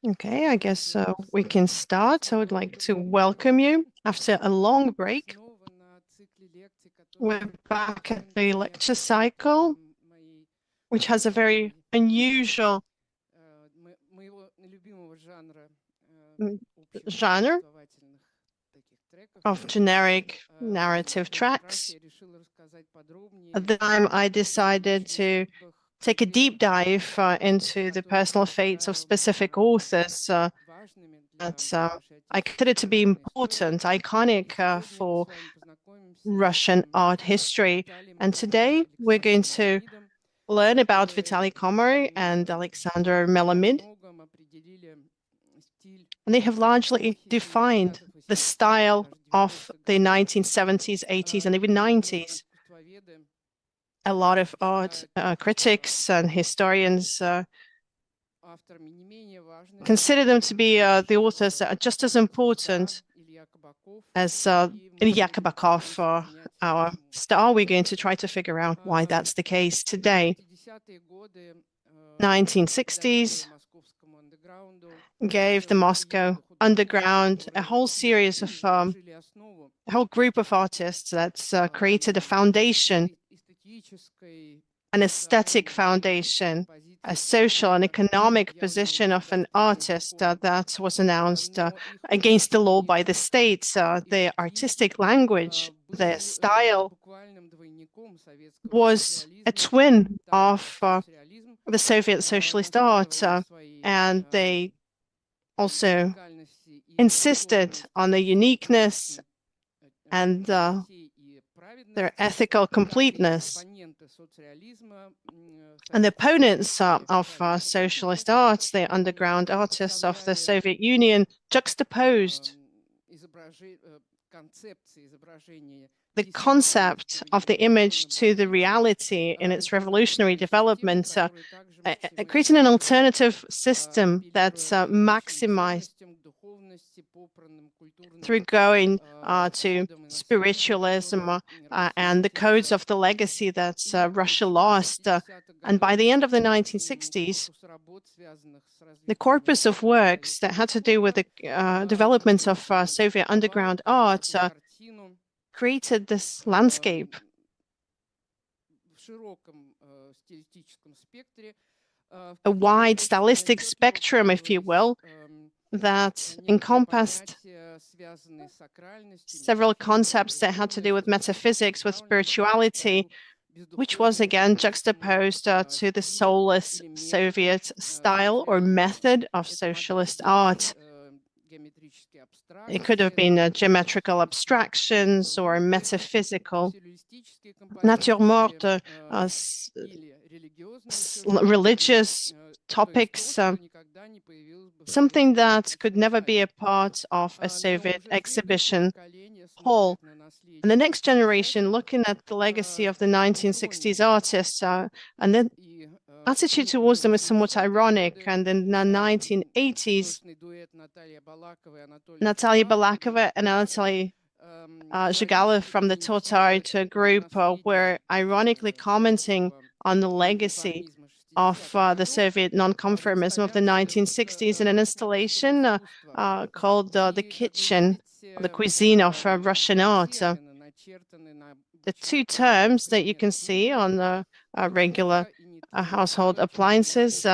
Okay, I guess we can start. I would like to welcome you after a long break. We're back at the lecture cycle, which has a very unusual genre of generic narrative tracks. At the time, I decided to take a deep dive into the personal fates of specific authors that I consider to be important, iconic for Russian art history. And today we're going to learn about Vitaly Komar and Alexander Melamid. And they have largely defined the style of the 1970s, 80s, and even 90s. A lot of art critics and historians consider them to be the authors that are just as important as Ilya Kabakov, our star. We're going to try to figure out why that's the case today. 1960s gave the Moscow underground a whole series of, a whole group of artists that's created a foundation, an aesthetic foundation, a social and economic position of an artist that was announced against the law by the state. Their artistic language, their style was a twin of the Soviet socialist art, and they also insisted on the uniqueness and their ethical completeness. And the opponents of socialist arts, the underground artists of the Soviet Union, juxtaposed the concept of the image to the reality in its revolutionary development, creating an alternative system that's maximized through going to spiritualism and the codes of the legacy that Russia lost. And by the end of the 1960s, the corpus of works that had to do with the development of Soviet underground art created this landscape. A wide stylistic spectrum, if you will, that encompassed several concepts that had to do with metaphysics, with spirituality, which was again juxtaposed to the soulless Soviet style or method of socialist art. It could have been geometrical abstractions or metaphysical, naturemort, religious topics, something that could never be a part of a Soviet exhibition hall. And the next generation, looking at the legacy of the 1960s artists, and the attitude towards them is somewhat ironic. And in the 1980s, Natalia Balakova and Anatoly Zhigalov from the Tatar group were ironically commenting on the legacy of the Soviet nonconformism of the 1960s in an installation called The Kitchen, the cuisine of Russian art. The two terms that you can see on the regular household appliances,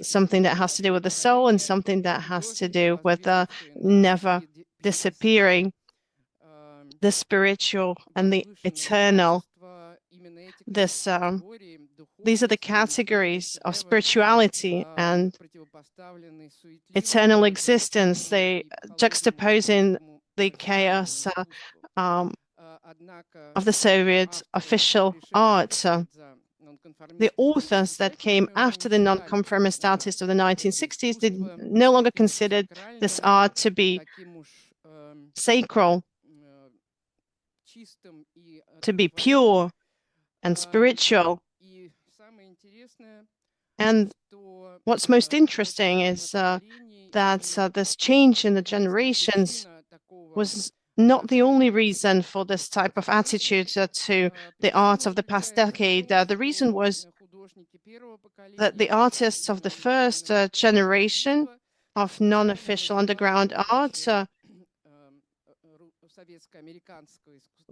something that has to do with the soul and something that has to do with never disappearing, the spiritual and the eternal. These are the categories of spirituality and eternal existence. They juxtaposing the chaos of the Soviet official art. The authors that came after the nonconformist artists of the 1960s did no longer considered this art to be sacral, to be pure and spiritual. And what's most interesting is that this change in the generations was not the only reason for this type of attitude to the art of the past decade. The reason was that the artists of the first generation of non-official underground art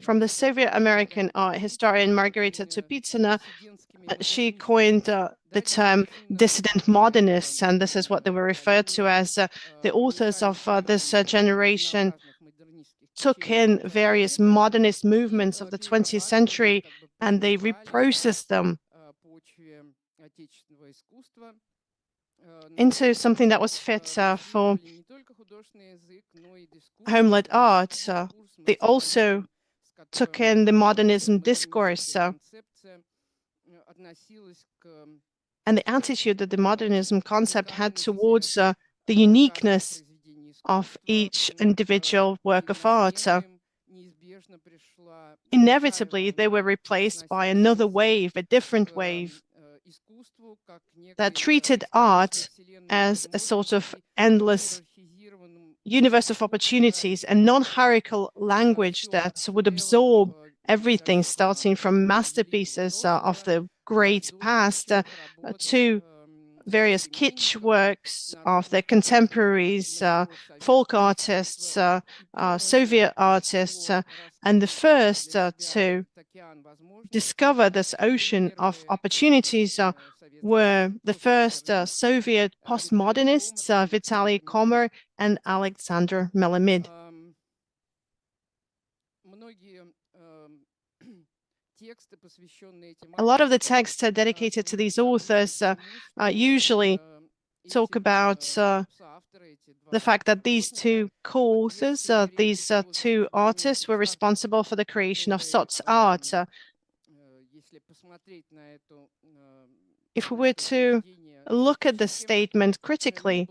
from the Soviet American art historian Margarita Tupitsina, she coined the term dissident modernists, and this is what they were referred to as the authors of this generation took in various modernist movements of the 20th century and they reprocessed them into something that was fit for home-led art. They also took in the modernism discourse and the attitude that the modernism concept had towards the uniqueness of each individual work of art. Inevitably, they were replaced by another wave, a different wave, that treated art as a sort of endless universe of opportunities and non-hierarchical language that would absorb everything, starting from masterpieces of the great past to various kitsch works of their contemporaries, folk artists, Soviet artists, and the first to discover this ocean of opportunities were the first Soviet postmodernists, Vitaly Komar and Alexander Melamid. A lot of the texts dedicated to these authors usually talk about the fact that these two co-authors, these two artists, were responsible for the creation of Sots art. If we were to look at the statement critically,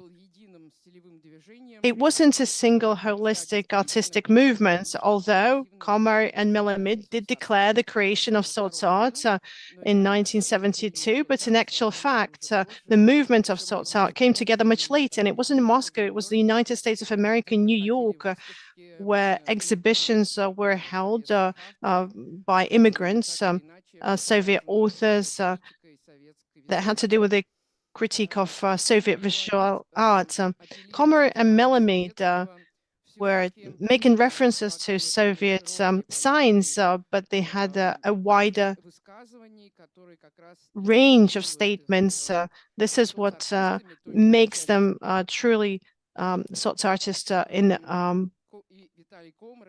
it wasn't a single holistic artistic movement, although Komar and Melamid did declare the creation of Sots art in 1972, but in actual fact, the movement of Sots art came together much later, and it wasn't in Moscow, it was the United States of America, New York, where exhibitions were held by immigrants, Soviet authors that had to do with the critique of Soviet visual art. Komar and Melamid were making references to Soviet signs, but they had a wider range of statements. This is what makes them truly Sots artists.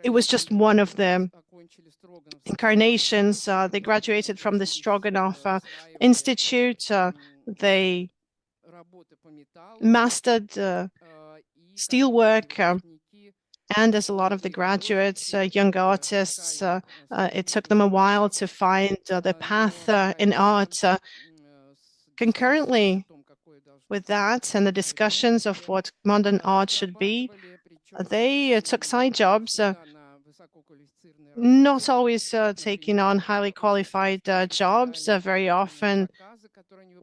It was just one of the incarnations. They graduated from the Stroganov Institute. They mastered steelwork, and as a lot of the graduates, young artists, it took them a while to find their path in art. Concurrently with that and the discussions of what modern art should be, they took side jobs, not always taking on highly qualified jobs. Very often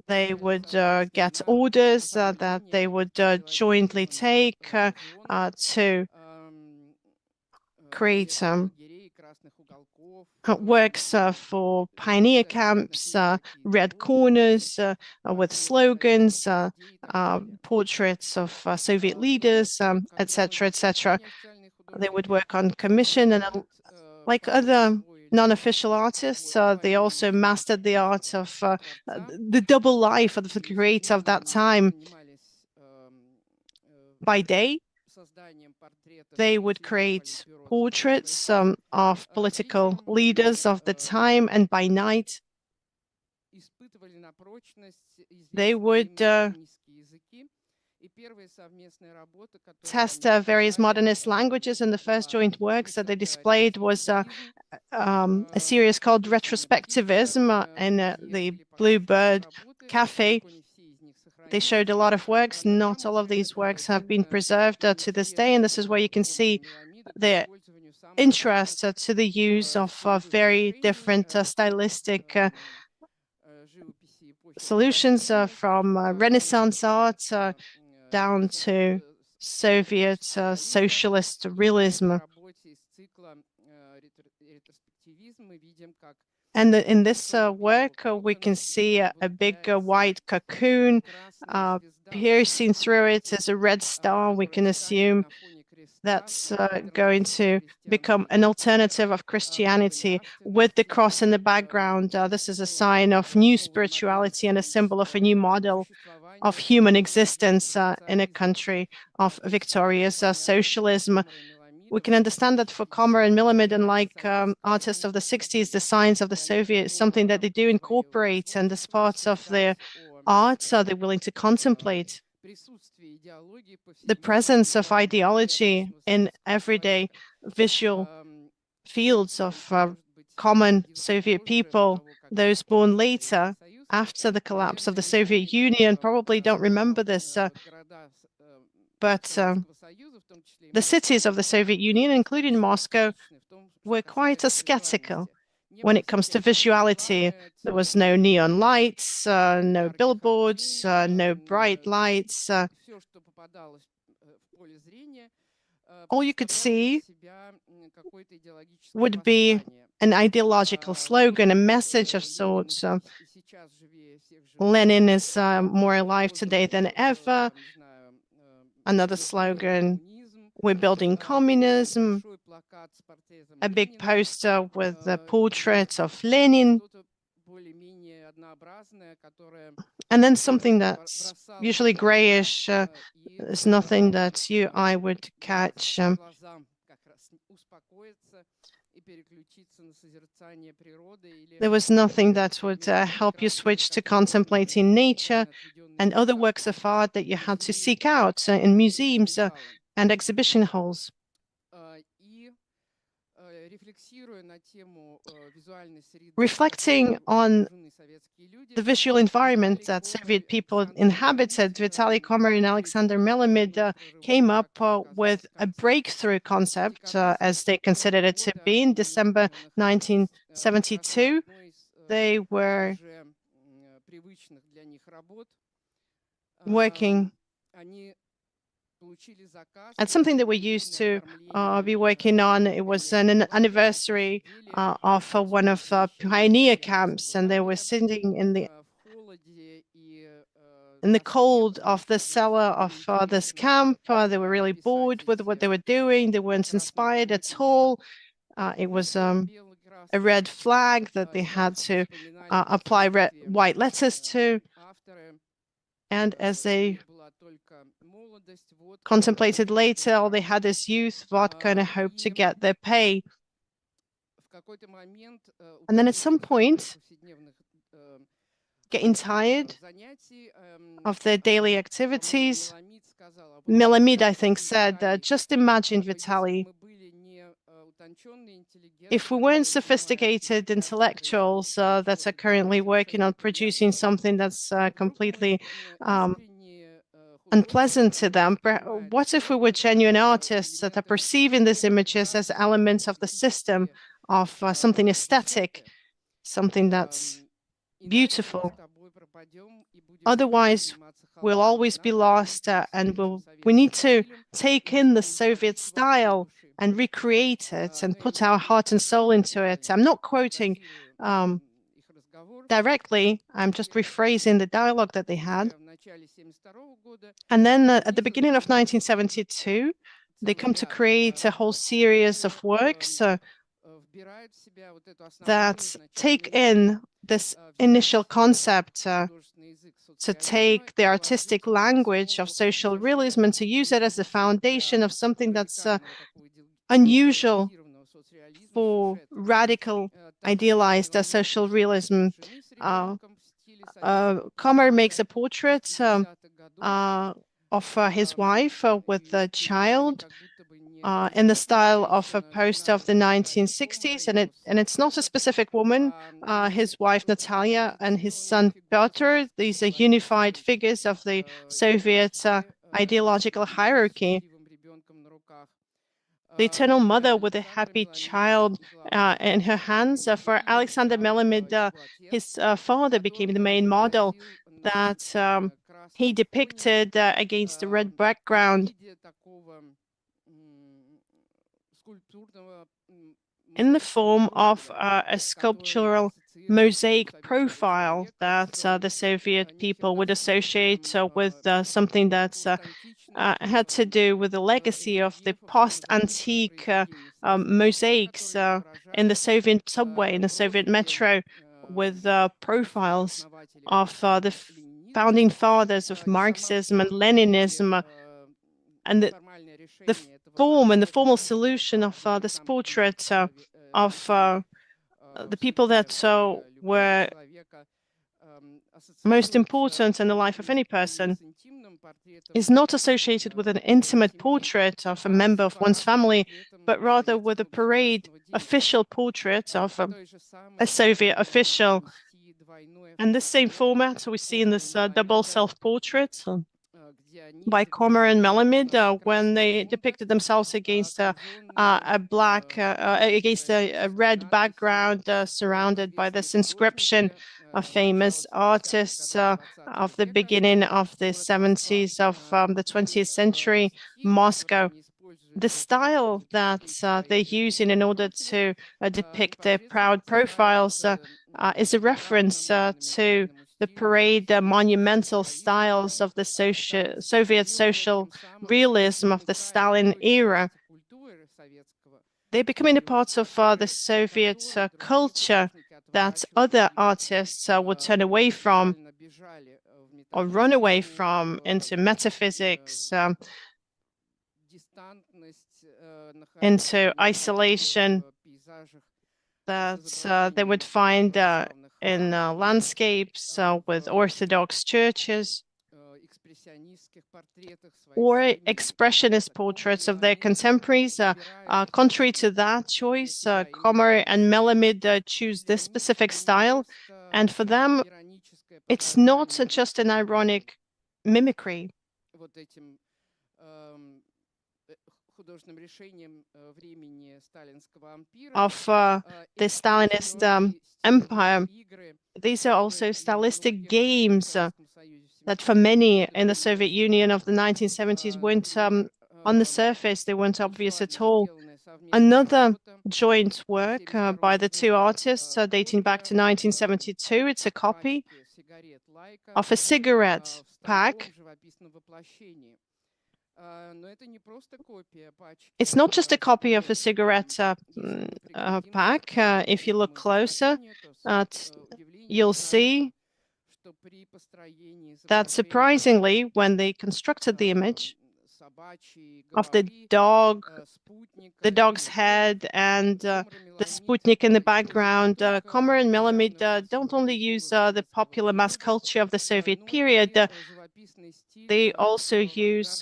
they would get orders that they would jointly take to create works for pioneer camps, red corners with slogans, portraits of Soviet leaders, etc., etc. They would work on commission, and like other non-official artists, they also mastered the art of the double life of the creator of that time. By day, they would create portraits of political leaders of the time, and by night, they would test various modernist languages, and the first joint works that they displayed was a series called Retrospectivism in the Bluebird Cafe. They showed a lot of works. Not all of these works have been preserved to this day, and this is where you can see their interest to the use of very different stylistic solutions from Renaissance art down to Soviet socialist realism. And in this work, we can see a big white cocoon piercing through it as a red star. We can assume that's going to become an alternative of Christianity with the cross in the background. This is a sign of new spirituality and a symbol of a new model of human existence in a country of victorious socialism. We can understand that for Komar and Melamid, and like artists of the 60s, the signs of the Soviet is something that they do incorporate, and as parts of their art, they're willing to contemplate the presence of ideology in everyday visual fields of common Soviet people. Those born later, after the collapse of the Soviet Union, probably don't remember this, but the cities of the Soviet Union, including Moscow, were quite skeptical when it comes to visuality. There was no neon lights, no billboards, no bright lights. All you could see would be an ideological slogan, a message of sorts. Lenin is more alive today than ever. Another slogan, we're building communism. A big poster with the portrait of Lenin. And then something that's usually grayish. There's nothing that I would catch. There was nothing that would help you switch to contemplating nature and other works of art that you had to seek out in museums and exhibition halls. Reflecting on the visual environment that Soviet people inhabited, Vitaly, Komar, and Alexander Melamid came up with a breakthrough concept, as they considered it to be, in December 1972. They were working at something that we used to be working on. It was an anniversary of one of pioneer camps, and they were sitting in the cold of the cellar of this camp. They were really bored with what they were doing. They weren't inspired at all. It was a red flag that they had to apply white letters to. And as they contemplated later, all they had is youth, vodka, and a hope to get their pay. And then at some point, getting tired of their daily activities, Melamid, I think, said, just imagine, Vitaly, if we weren't sophisticated intellectuals that are currently working on producing something that's completely unpleasant to them, what if we were genuine artists that are perceiving these images as elements of the system, of something aesthetic, something that's beautiful? Otherwise, we'll always be lost, and we need to take in the Soviet style and recreate it and put our heart and soul into it. I'm not quoting directly, I'm just rephrasing the dialogue that they had. And then at the beginning of 1972, they come to create a whole series of works that take in this initial concept, to take the artistic language of social realism and to use it as the foundation of something that's unusual for radical idealized social realism. Komar makes a portrait of his wife with a child in the style of a poster of the 1960s, and it's not a specific woman. His wife Natalia and his son Pyotr. These are unified figures of the Soviet ideological hierarchy. The eternal mother with a happy child in her hands. For Alexander Melamid, his father became the main model that he depicted against the red background. in the form of a sculptural mosaic profile that the Soviet people would associate with something that's had to do with the legacy of the post-antique mosaics in the Soviet subway, in the Soviet metro, with profiles of the founding fathers of Marxism and Leninism, and the form and the formal solution of this portrait of the people that were most important in the life of any person is not associated with an intimate portrait of a member of one's family, but rather with a parade official portrait of a Soviet official. And this same format we see in this double self-portrait by Komar and Melamid when they depicted themselves against a red background surrounded by this inscription of famous artists of the beginning of the 70s of the 20th century, Moscow. The style that they're using in order to depict their proud profiles is a reference to the parade monumental styles of the Soviet social realism of the Stalin era. They're becoming a part of the Soviet culture that other artists would turn away from or run away from into metaphysics, into isolation that they would find in landscapes with Orthodox churches, or expressionist portraits of their contemporaries. Contrary to that choice, Komar and Melamid choose this specific style, and for them, it's not just an ironic mimicry of the Stalinist empire. These are also stylistic games that for many in the Soviet Union of the 1970s weren't on the surface, they weren't obvious at all. Another joint work by the two artists dating back to 1972, it's a copy of a cigarette pack. It's not just a copy of a cigarette pack. If you look closer, you'll see that surprisingly, when they constructed the image of the dog's head and the Sputnik in the background, Komar and Melamid don't only use the popular mass culture of the Soviet period, they also use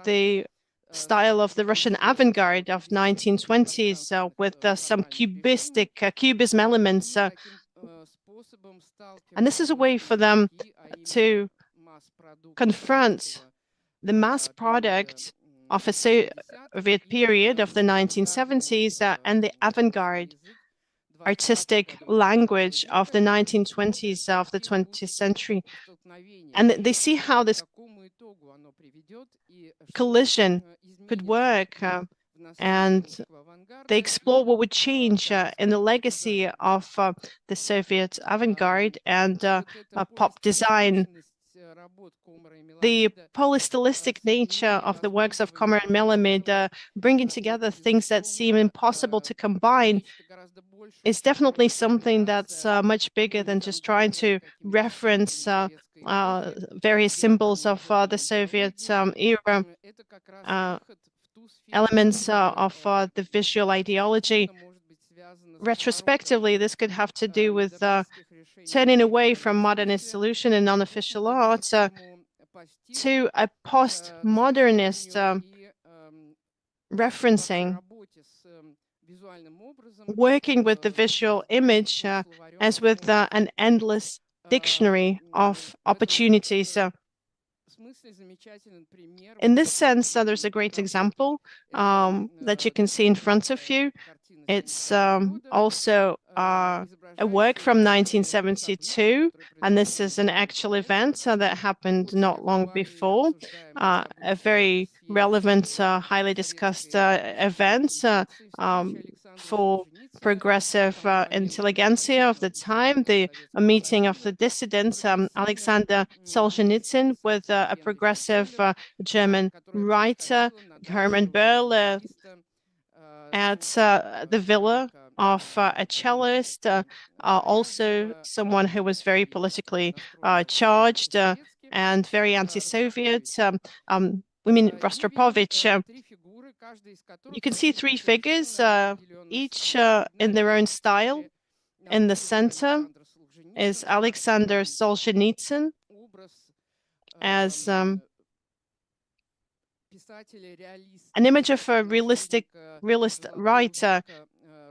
the style of the Russian avant-garde of 1920s with some cubism elements. And this is a way for them to confront the mass product of a Soviet period of the 1970s and the avant-garde artistic language of the 1920s of the 20th century. And they see how this collision could work, and they explore what would change in the legacy of the Soviet avant-garde and pop design. The polystylistic nature of the works of Komar and Melamid, bringing together things that seem impossible to combine, is definitely something that's much bigger than just trying to reference various symbols of the Soviet era, elements of the visual ideology. Retrospectively, this could have to do with turning away from modernist solution and unofficial art to a postmodernist referencing, working with the visual image as with an endless dictionary of opportunities. In this sense, there's a great example that you can see in front of you It's also a work from 1972, and this is an actual event that happened not long before, a very relevant, highly discussed event for progressive intelligentsia of the time, the meeting of the dissident Alexander Solzhenitsyn with a progressive German writer, Hermann Böll, at the villa of a cellist, also someone who was very politically charged and very anti-Soviet. We mean Rostropovich. You can see three figures, each in their own style. In the center is Alexander Solzhenitsyn as an image of a realist writer,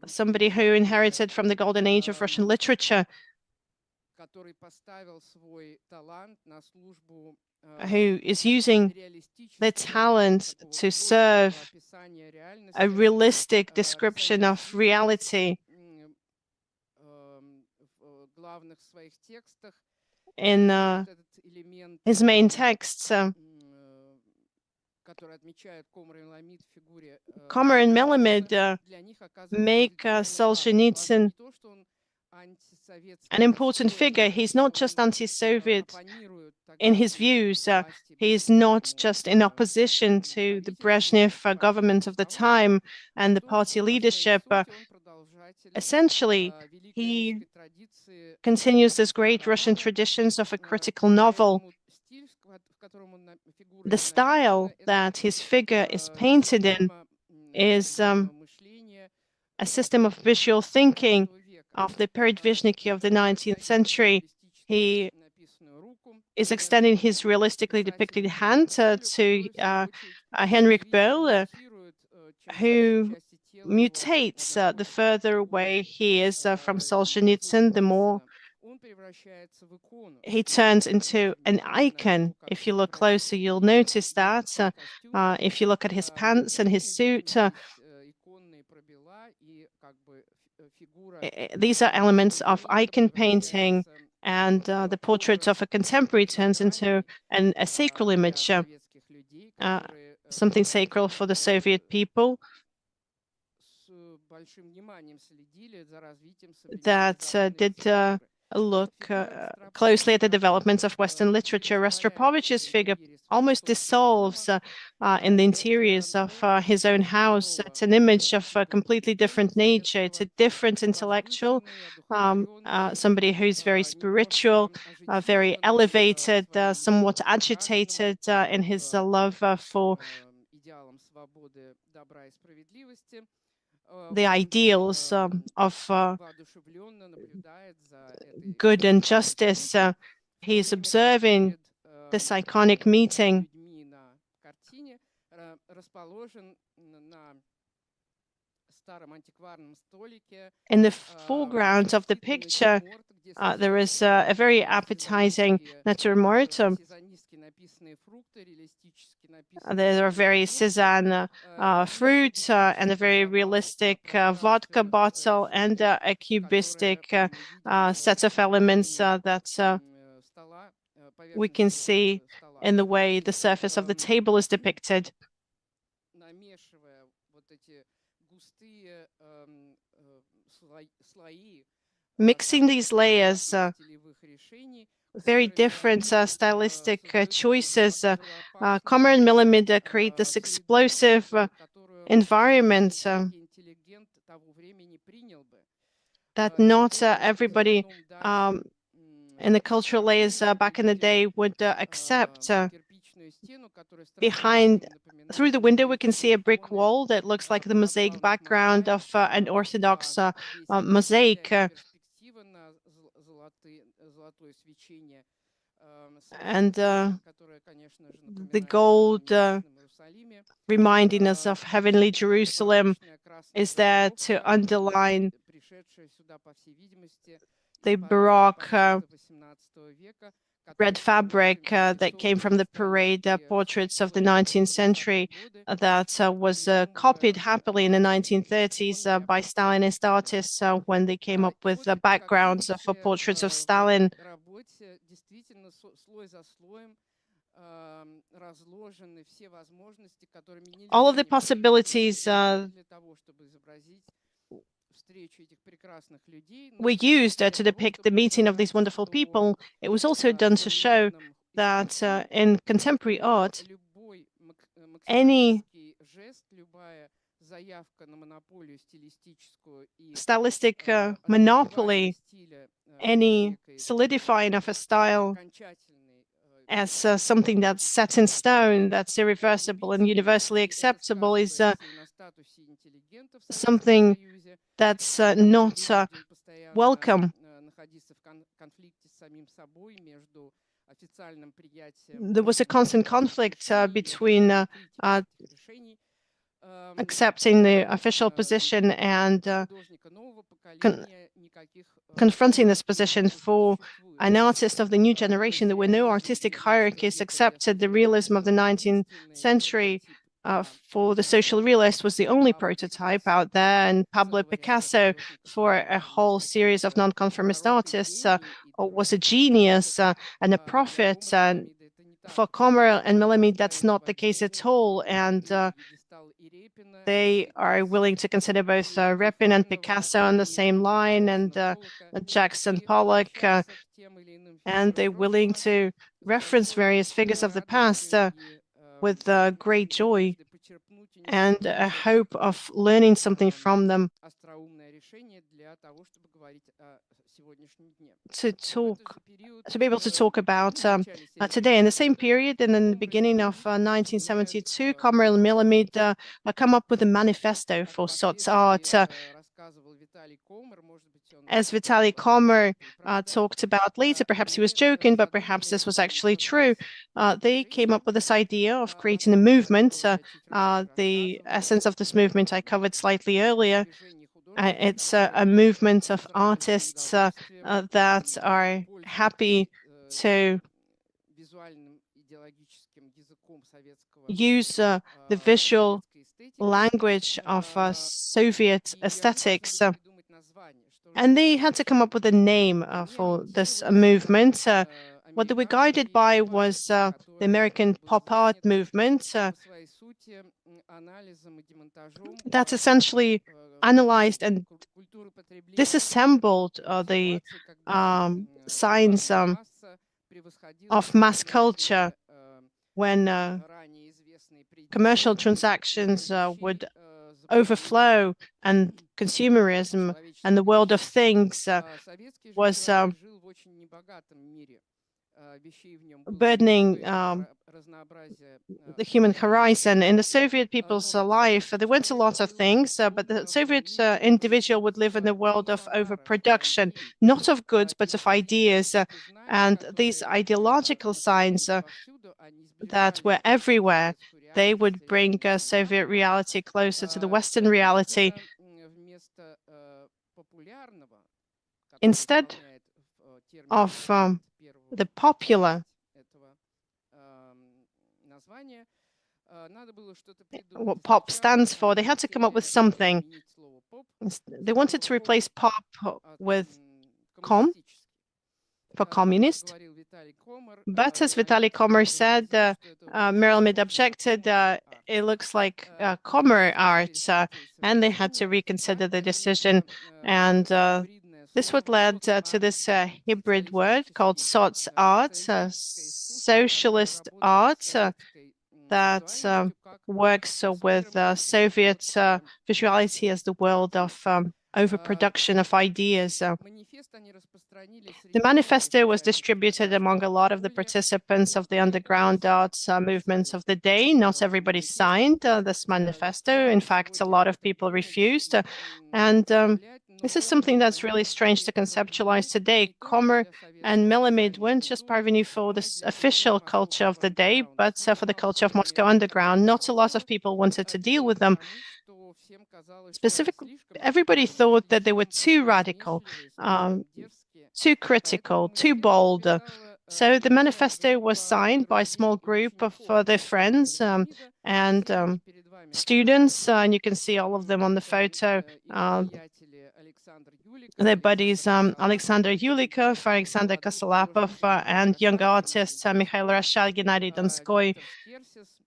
somebody who inherited from the golden age of Russian literature, who is using their talent to serve a realistic description of reality in his main texts. Komar and Melamid make Solzhenitsyn an important figure. He's not just anti-Soviet in his views. He is not just in opposition to the Brezhnev government of the time and the party leadership. Essentially, he continues this great Russian traditions of a critical novel. The style that his figure is painted in is a system of visual thinking of the Peredvishniki of the 19th century. He is extending his realistically depicted hand to Henrik Böll, who mutates the further away he is from Solzhenitsyn, the more he turns into an icon. If you look closer, you'll notice that. If you look at his pants and his suit, these are elements of icon painting, and the portrait of a contemporary turns into a sacral image, something sacral for the Soviet people that did look closely at the developments of Western literature. Rostropovich's figure almost dissolves in the interiors of his own house. It's an image of a completely different nature. It's a different intellectual, somebody who's very spiritual, very elevated, somewhat agitated in his love for the ideals of good and justice. He's observing this iconic meeting. In the foreground of the picture, there is a very appetizing naturemort. There are very Cézanne fruits and a very realistic vodka bottle and a cubistic set of elements that we can see in the way the surface of the table is depicted. Mixing these layers, very different stylistic choices, Komar and Melamid create this explosive environment that not everybody in the cultural layers back in the day would accept. Through the window, we can see a brick wall that looks like the mosaic background of an Orthodox mosaic. And the gold reminding us of heavenly Jerusalem is there to underline the Baroque red fabric that came from the parade, portraits of the 19th century that was copied happily in the 1930s by Stalinist artists when they came up with the backgrounds for portraits of Stalin. All of the possibilities were used to depict the meeting of these wonderful people. It was also done to show that in contemporary art, any stylistic monopoly, any solidifying of a style as something that's set in stone, that's irreversible and universally acceptable, is something that's not welcome. There was a constant conflict between accepting the official position and confronting this position. For an artist of the new generation, there were no artistic hierarchies accepted. The realism of the 19th century for the social realist was the only prototype out there, and Pablo Picasso, for a whole series of nonconformist artists, was a genius and a prophet. For Komar and Melamid, that's not the case at all, and they are willing to consider both Repin and Picasso on the same line, and Jackson Pollock, and they're willing to reference various figures of the past with great joy and a hope of learning something from them to be able to talk about today. In the same period, and in the beginning of 1972, Komar and Melamid come up with a manifesto for Sots art. As Vitaly Komar talked about later, perhaps he was joking, but perhaps this was actually true. They came up with this idea of creating a movement. The essence of this movement I covered slightly earlier. It's a movement of artists that are happy to use the visual language of Soviet aesthetics. And they had to come up with a name for this movement. What they were guided by was the American pop art movement that essentially analyzed and disassembled the signs of mass culture when commercial transactions would overflow and consumerism and the world of things was burdening the human horizon. In the Soviet people's life, there weren't a lot of things, but the Soviet individual would live in a world of overproduction, not of goods, but of ideas. And these ideological signs that were everywhere, they would bring Soviet reality closer to the Western reality. Instead of the popular, what pop stands for, they had to come up with something. They wanted to replace pop with com, for communist. But as Vitaly Komar said, Melamid objected, it looks like Komar art, and they had to reconsider the decision. And this would lead to this hybrid word called Sots art, socialist art that works with Soviet visuality as the world of overproduction of ideas. The manifesto was distributed among a lot of the participants of the underground arts movements of the day. Not everybody signed this manifesto. In fact, a lot of people refused. And this is something that's really strange to conceptualize today. Komar and Melamid weren't just parvenu for this official culture of the day, but for the culture of Moscow underground. Not a lot of people wanted to deal with them. Specifically, everybody thought that they were too radical, too critical, too bold, So the manifesto was signed by a small group of their friends and students, and you can see all of them on the photo. Their buddies, Alexander Yulikov, Alexander Kosolapov, and young artists Mikhail Rashal, Gennady Donskoy,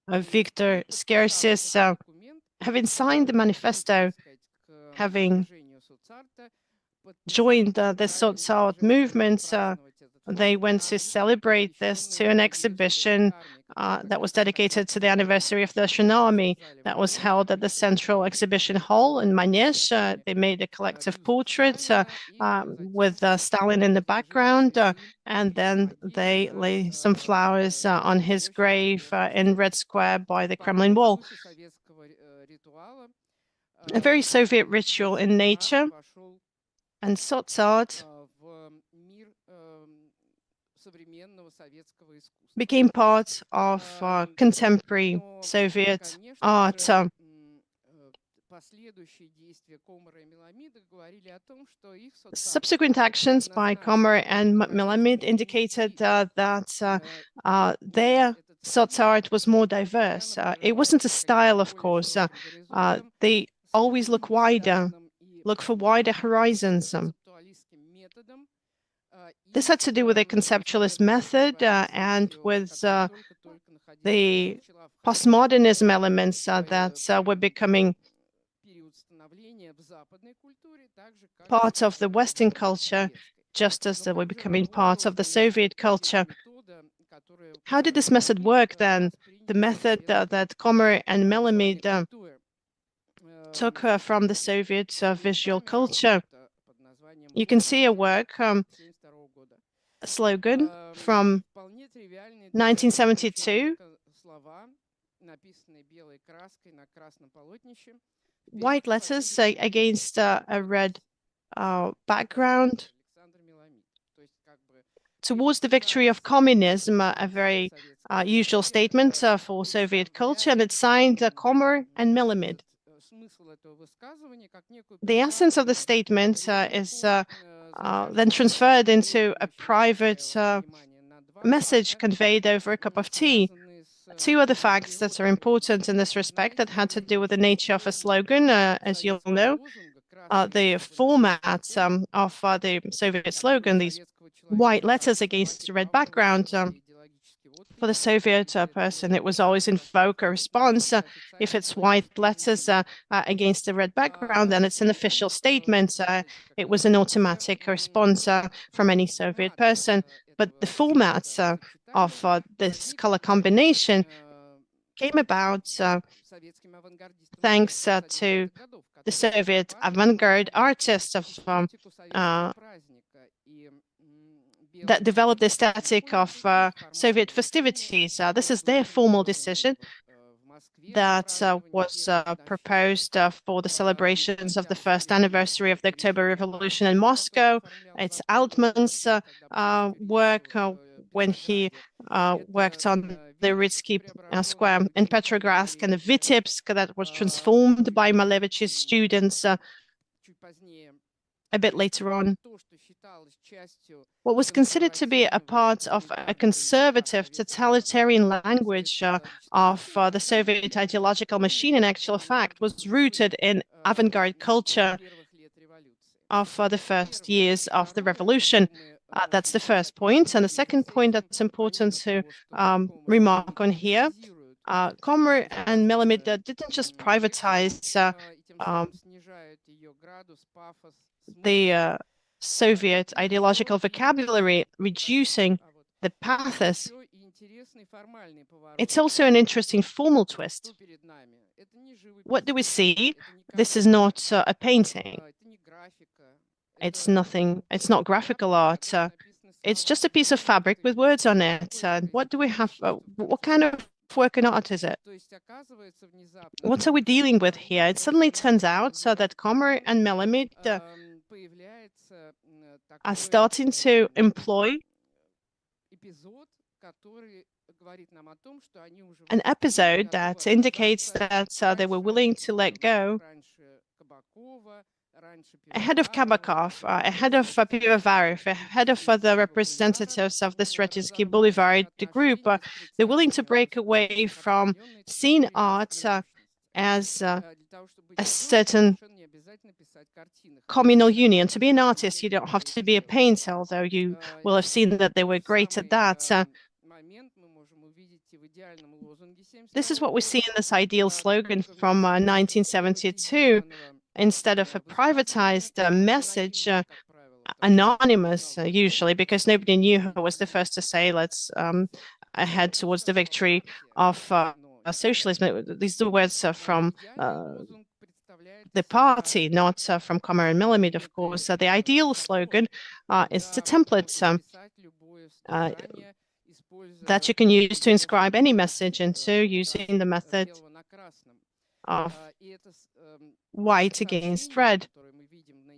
Victor Skersis, having signed the manifesto, having joined the Sots art movement, they went to celebrate this to an exhibition that was dedicated to the anniversary of the Russian Army that was held at the Central Exhibition Hall in Manege. They made a collective portrait with Stalin in the background, and then they lay some flowers on his grave in Red Square by the Kremlin Wall. A very Soviet ritual in nature, and Sots art became part of contemporary Soviet art. Subsequent actions by Komar and Melamid indicated that their Sots art was more diverse. It wasn't a style, of course. They always look wider, look for wider horizons. This had to do with a conceptualist method and with the postmodernism elements that were becoming part of the Western culture, just as they were becoming part of the Soviet culture. How did this method work then? The method that Komar and Melamid took from the Soviet visual culture. You can see a work, a slogan from 1972. White letters against a red background. Towards the victory of communism, a very usual statement for Soviet culture, and it's signed Komar and Melamid. The essence of the statement is then transferred into a private message conveyed over a cup of tea. Two other facts that are important in this respect that had to do with the nature of a slogan, as you'll know, the format of the Soviet slogan, these white letters against a red background. For the Soviet person, it was always invoke a response. If it's white letters against a red background, then it's an official statement. It was an automatic response from any Soviet person. But the format of this color combination came about thanks to the Soviet avant-garde artists that developed the aesthetic of Soviet festivities. This is their formal decision that was proposed for the celebrations of the first anniversary of the October Revolution in Moscow. It's Altman's work when he worked on the Ritsky Square in Petrogradsk, and the Vitebsk that was transformed by Malevich's students a bit later on. What was considered to be a part of a conservative totalitarian language of the Soviet ideological machine, in actual fact, was rooted in avant-garde culture of the first years of the revolution. That's the first point. And the second point that's important to remark on here, Komar and Melamid didn't just privatize the Soviet ideological vocabulary, reducing the pathos. It's also an interesting formal twist. What do we see? This is not a painting. It's nothing, it's not graphical art. It's just a piece of fabric with words on it. What do we have? What kind of work and art is it? What are we dealing with here? It suddenly turns out that Komar and Melamid are starting to employ an episode that indicates that they were willing to let go ahead of Kabakov, ahead of Pivovarov, ahead of the representatives of the Stratinsky Boulevard group, they're willing to break away from scene art as a certain communal union. To be an artist, you don't have to be a painter, although you will have seen that they were great at that. This is what we see in this ideal slogan from 1972. Instead of a privatized message, anonymous usually, because nobody knew who was the first to say, let's head towards the victory of socialism. These are words from the party, not from Komar and Melamid, of course. The ideal slogan is a template that you can use to inscribe any message into using the method of white against red.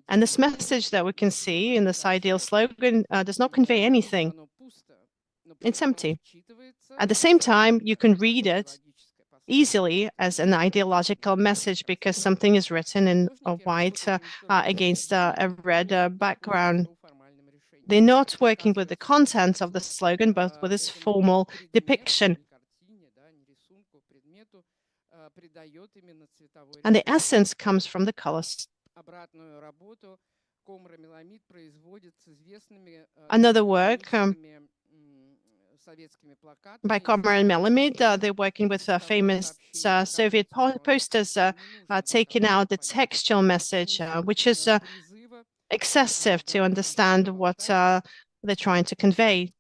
And this message that we can see in this ideal slogan does not convey anything. It's empty. At the same time, you can read it easily as an ideological message because something is written in white against a red background. They're not working with the content of the slogan, but with its formal depiction. And the essence comes from the colors. Another work by Komar and Melamid, they're working with famous Soviet posters taking out the textual message, which is excessive to understand what they're trying to convey.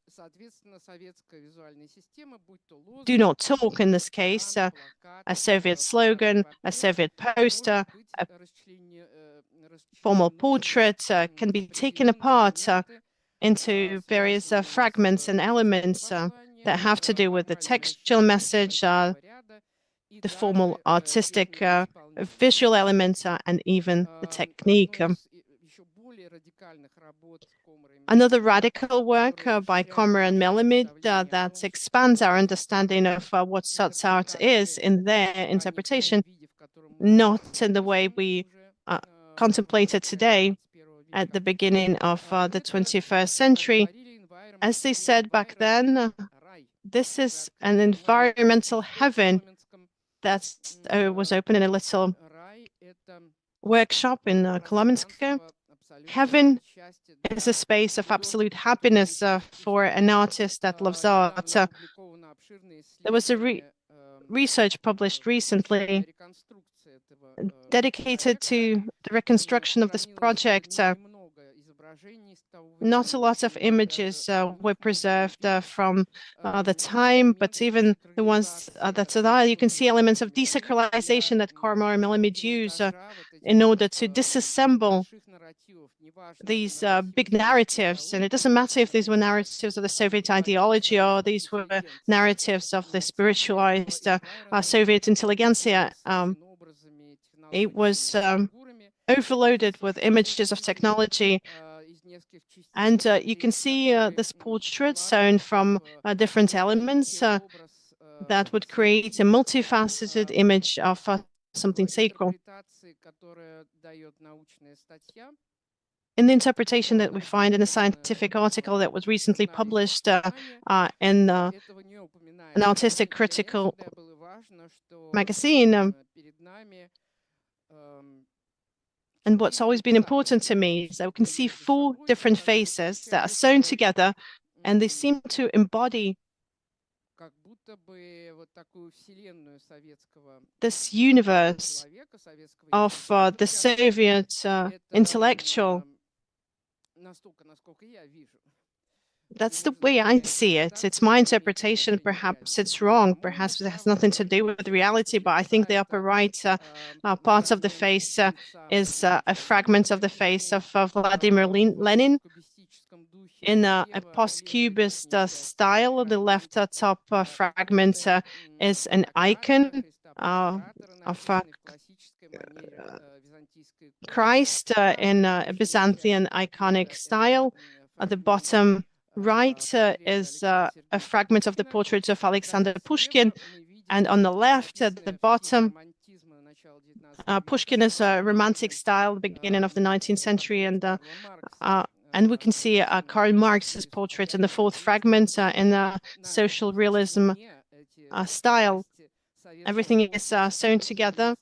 Do not talk in this case, a Soviet slogan, a Soviet poster, a formal portrait can be taken apart into various fragments and elements that have to do with the textual message, the formal artistic visual elements, and even the technique. Another radical work by Komar and Melamid that expands our understanding of what Sots art is in their interpretation, not in the way we contemplate it today at the beginning of the 21st century. As they said back then, this is an environmental heaven that was open in a little workshop in Kolomynska. Heaven is a space of absolute happiness for an artist that loves art. There was a research published recently dedicated to the reconstruction of this project. Not a lot of images were preserved from the time, but even the ones that are there, you can see elements of desacralization that Komar and Melamid use in order to disassemble these big narratives. And it doesn't matter if these were narratives of the Soviet ideology or these were narratives of the spiritualized Soviet intelligentsia. It was overloaded with images of technology. And you can see this portrait sewn from different elements that would create a multifaceted image of something sacred. In the interpretation that we find in a scientific article that was recently published in an artistic critical magazine, and what's always been important to me is that we can see 4 different faces that are sewn together, and they seem to embody this universe of the Soviet intellectual. That's the way I see it. It's my interpretation. Perhaps it's wrong. Perhaps it has nothing to do with reality, but I think the upper right part of the face is a fragment of the face of Vladimir Lenin in a post-cubist style. The left top fragment is an icon of Christ in a Byzantine iconic style. At the bottom right is a fragment of the portrait of Alexander Pushkin, and on the left at the bottom Pushkin is a romantic style, the beginning of the 19th century, and we can see Karl Marx's portrait in the fourth fragment in the social realism style. Everything is sewn together.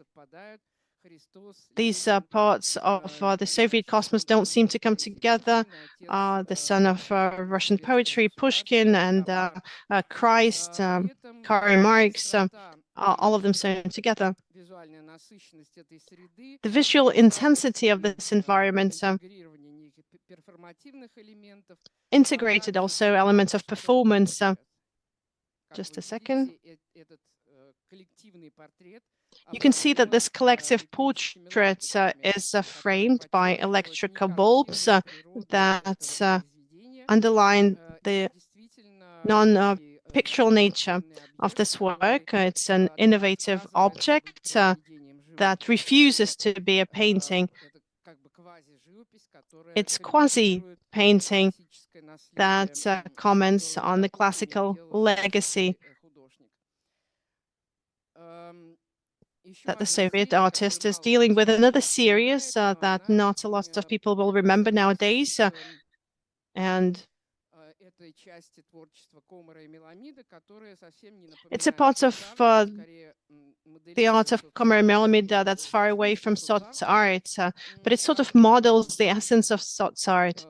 These parts of the Soviet cosmos don't seem to come together. The son of Russian poetry, Pushkin, and Christ, Karl Marx, all of them sewn together. The visual intensity of this environment integrated also elements of performance. Just a second. You can see that this collective portrait is framed by electrical bulbs that underline the non-pictorial nature of this work. It's an innovative object that refuses to be a painting. It's quasi-painting that comments on the classical legacy that the Soviet artist is dealing with. Another series that not a lot of people will remember nowadays, and it's a part of the art of Komar and Melamid that's far away from Sots art, but it sort of models the essence of Sots art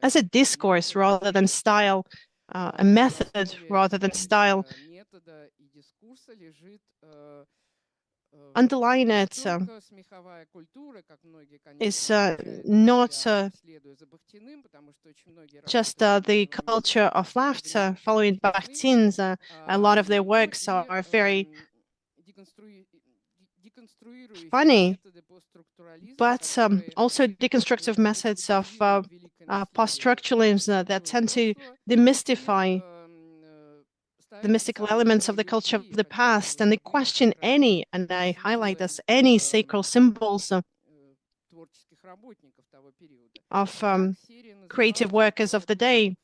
as a discourse rather than style, a method rather than style. Underlying it is not just the culture of laughter following Bakhtin's. A lot of their works are very funny, but also deconstructive methods of post-structuralism that tend to demystify the mystical elements of the culture of the past, and they question any, and I highlight this, any sacred symbols of creative workers of the day.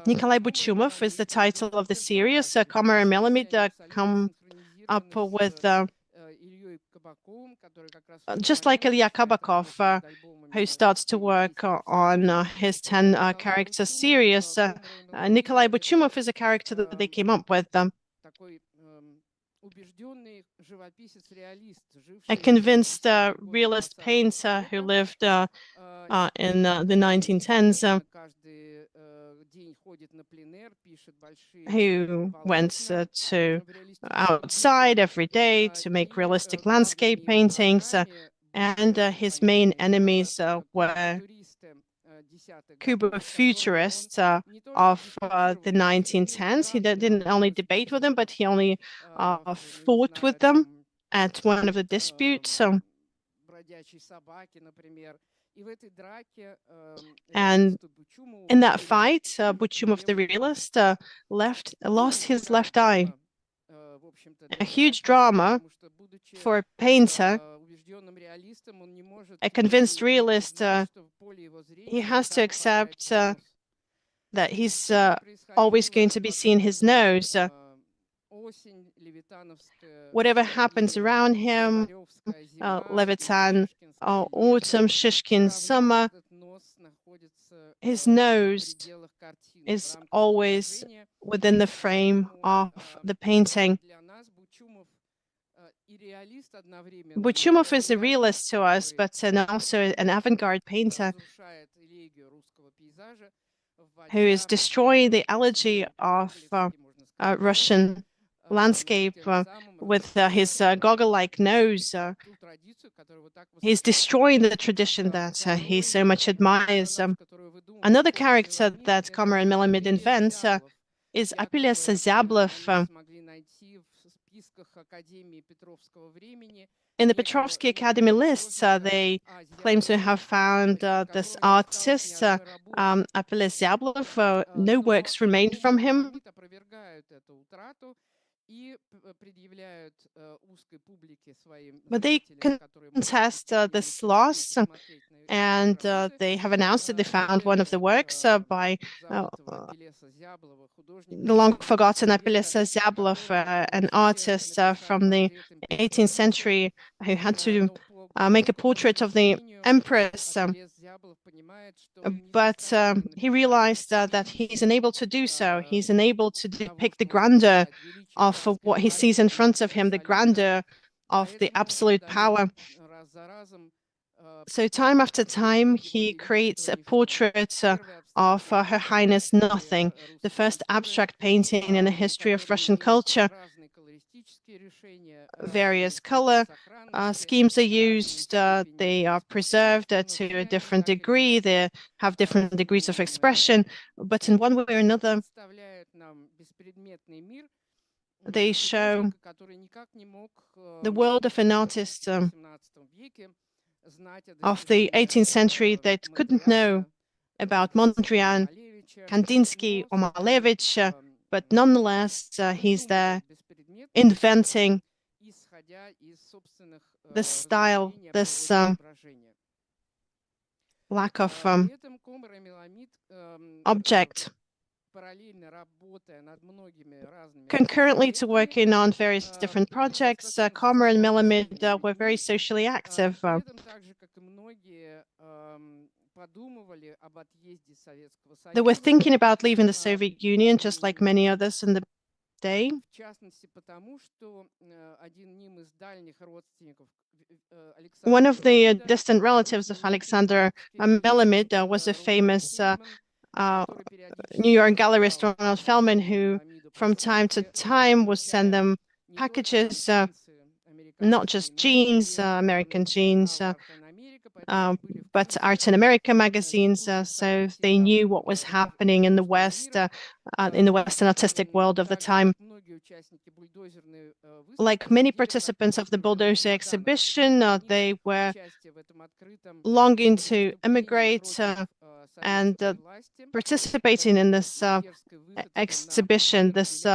Nikolai Buum is the title of the series. Komar and Melamid come up with, just like Ilya Kabakov, who starts to work on his 10 character series. Nikolai Buum is a character that they came up with. A convinced realist painter who lived in the 1910s, who went to outside every day to make realistic landscape paintings, and his main enemies were Cuban futurists of the 1910s. He didn't only debate with them, but he only fought with them at one of the disputes. And in that fight, Buchumov the realist lost his left eye. A huge drama for a painter. A convinced realist, he has to accept that he's always going to be seeing his nose. Whatever happens around him, Levitan, autumn, Shishkin, summer, his nose is always within the frame of the painting. Buchumov is a realist to us, but also an avant-garde painter who is destroying the elegy of Russian landscape with his goggle-like nose. He's destroying the tradition that he so much admires. Another character that Komar and Melamid invent is Apelles Zyablov. In the Petrovsky Academy lists, they claim to have found this artist, Apelles Zyablov. No works remain from him. But they contest this loss, and they have announced that they found one of the works by the long-forgotten Apelesa Zyablov, an artist from the 18th century who had to make a portrait of the empress. But he realized that he's unable to do so. He's unable to depict the grandeur of what he sees in front of him, the grandeur of the absolute power. So time after time, he creates a portrait of Her Highness Nothing, the first abstract painting in the history of Russian culture. Various color schemes are used. They are preserved to a different degree. They have different degrees of expression, but in one way or another, they show the world of an artist of the 18th century that couldn't know about Mondrian, Kandinsky, or Malevich, but nonetheless, he's there inventing this style, this lack of object. Concurrently to working on various different projects, Komar and Melamid were very socially active. They were thinking about leaving the Soviet Union, just like many others in the day. One of the distant relatives of Alexander Melamid was a famous New York gallerist, Ronald Feldman, who from time to time would send them packages, not just jeans, American jeans, but Art in America magazines, so they knew what was happening in the West, in the Western artistic world of the time. Like many participants of the Bulldozer exhibition, they were longing to immigrate and participating in this exhibition, this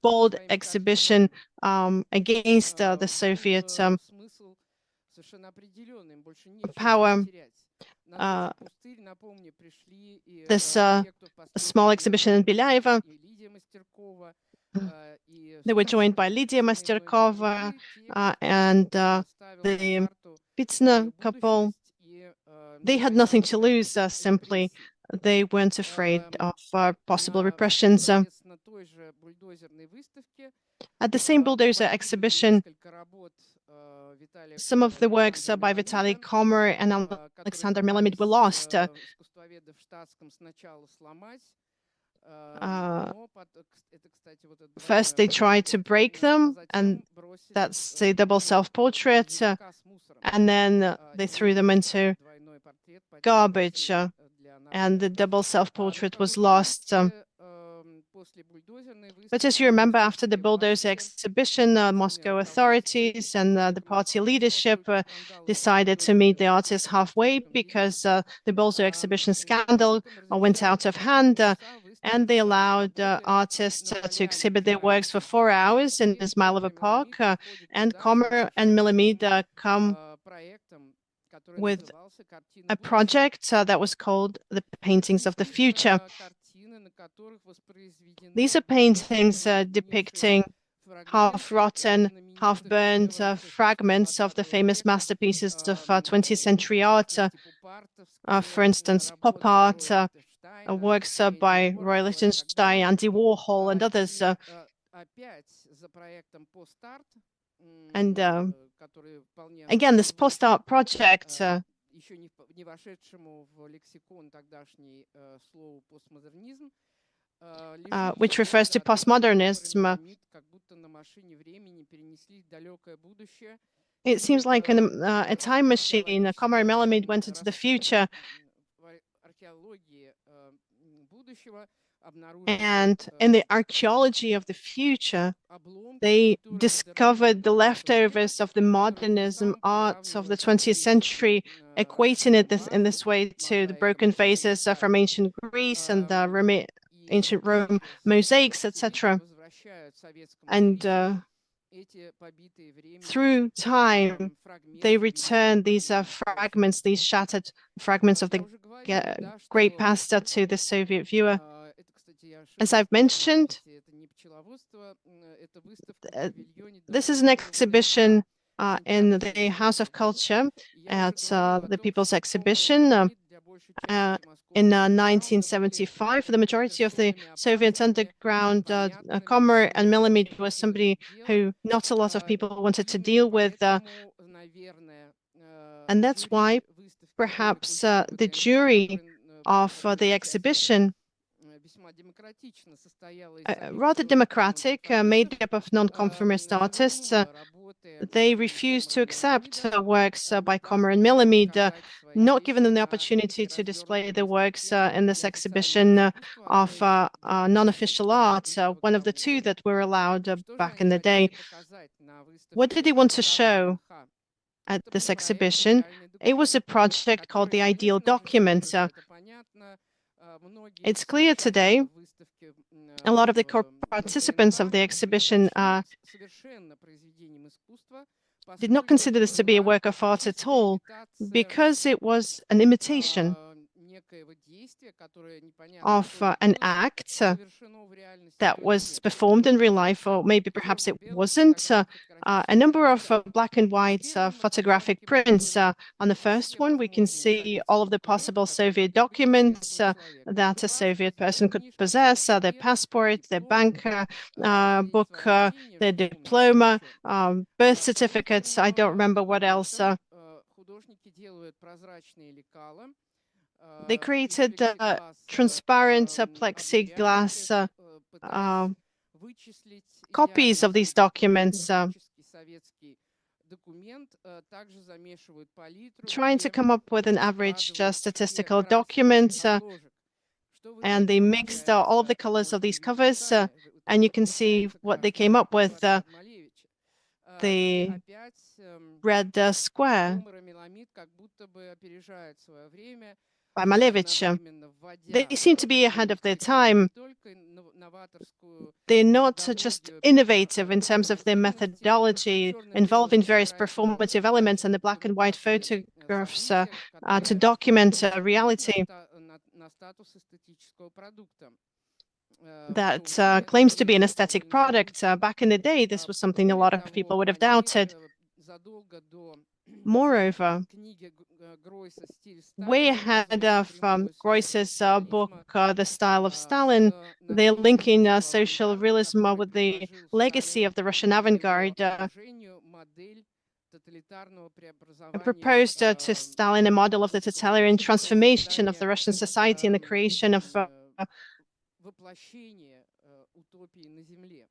bold exhibition against the Soviet power. This small exhibition in Beляево. They were joined by Lydia Masterkova and the Pitsna couple. They had nothing to lose, simply. They weren't afraid of possible repressions. At the same Bulldozer exhibition, some of the works by Vitaly Komar and Alexander Melamid were lost. First, they tried to break them, and that's a double self-portrait, and then they threw them into garbage, and the double self-portrait was lost. But as you remember, after the Bulldozer exhibition, Moscow authorities and the party leadership decided to meet the artists halfway because the Bulldozer exhibition scandal went out of hand, and they allowed artists to exhibit their works for 4 hours in Izmailova Park, and Komar and Melamid come with a project that was called The Paintings of the Future. These are paintings depicting half-rotten, half-burned fragments of the famous masterpieces of 20th century art. For instance, pop art, works by Roy Lichtenstein, Andy Warhol, and others. And again, this post-art project, which refers to postmodernism, it seems like a time machine. Komar and Melamid went into the future, and in the archaeology of the future, they discovered the leftovers of the modernism art of the 20th century, equating it in this way to the broken vases from ancient Greece and the ancient Rome mosaics, etc. And through time, they return these fragments, these shattered fragments of the great past to the Soviet viewer. As I've mentioned, this is an exhibition in the House of Culture at the People's Exhibition. In 1975, the majority of the Soviet underground, Komar and Melamid was somebody who not a lot of people wanted to deal with. And that's why perhaps the jury of the exhibition, rather democratic, made up of non-conformist artists, they refused to accept works by Komar and Melamid, not giving them the opportunity to display the works in this exhibition of non-official art, one of the two that were allowed back in the day. What did they want to show at this exhibition? It was a project called the Ideal Document. It's clear today, a lot of the participants of the exhibition did not consider this to be a work of art at all, because it was an imitation of an act that was performed in real life, or maybe perhaps it wasn't. A number of black and white photographic prints. On the first one, we can see all of the possible Soviet documents that a Soviet person could possess, their passport, their bank book, their diploma, birth certificates. I don't remember what else. They created transparent plexiglass copies of these documents, trying to come up with an average statistical document, and they mixed all of the colors of these covers, and you can see what they came up with. The red square by Malevich. They seem to be ahead of their time. They're not just innovative in terms of their methodology, involving various performative elements and the black and white photographs to document reality that claims to be an aesthetic product. Back in the day, this was something a lot of people would have doubted. Moreover, way ahead of Groys's book, The Style of Stalin, they're linking social realism with the legacy of the Russian avant-garde. Proposed to Stalin a model of the totalitarian transformation of the Russian society and the creation of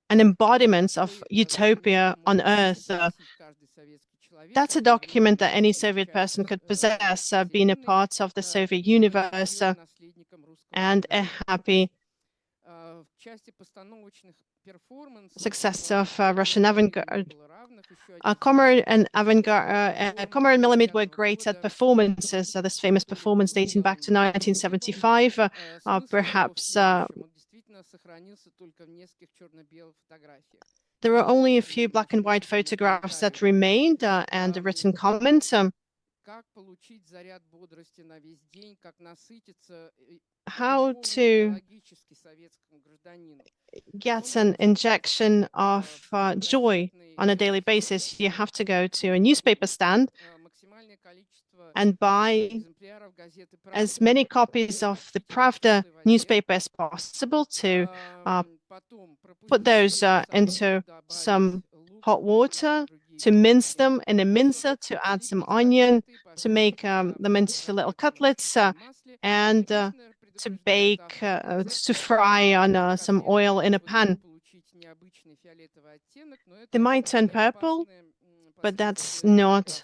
an embodiment of utopia on earth. That's a document that any Soviet person could possess, being a part of the Soviet universe and a happy success of Russian avant-garde. Komar and Melamid were great at performances. This famous performance dating back to 1975, perhaps there are only a few black and white photographs that remained and a written comment. How to get an injection of joy on a daily basis? You have to go to a newspaper stand and buy as many copies of the Pravda newspaper as possible, to put those into some hot water, to mince them in a mincer, to add some onion, to make them into little cutlets, and to bake, to fry on some oil in a pan. They might turn purple, but that's not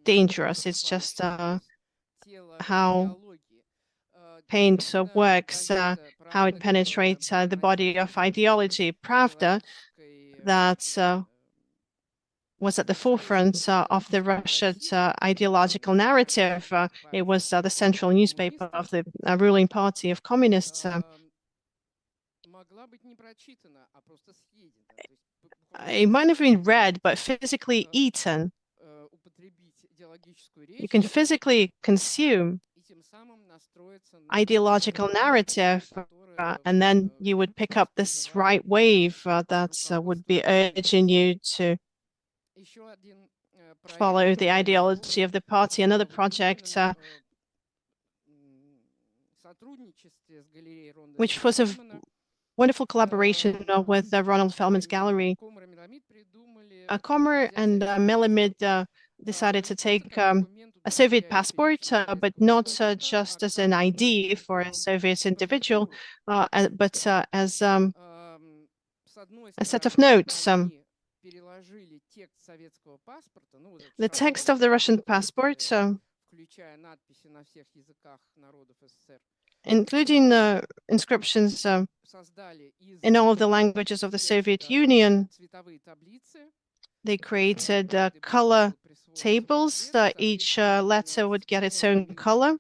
dangerous. It's just how paint works, how it penetrates the body of ideology. Pravda, that was at the forefront of the Russian ideological narrative. It was the central newspaper of the ruling party of communists. It might have been read, but physically eaten. You can physically consume ideological narrative, and then you would pick up this right wave that would be urging you to follow the ideology of the party. Another project, which was a wonderful collaboration with Ronald Feldman's gallery. Komar and Melamid decided to take a Soviet passport, but not just as an ID for a Soviet individual, but as a set of notes. The text of the Russian passport, including inscriptions in all of the languages of the Soviet Union. They created color tables. Each letter would get its own color.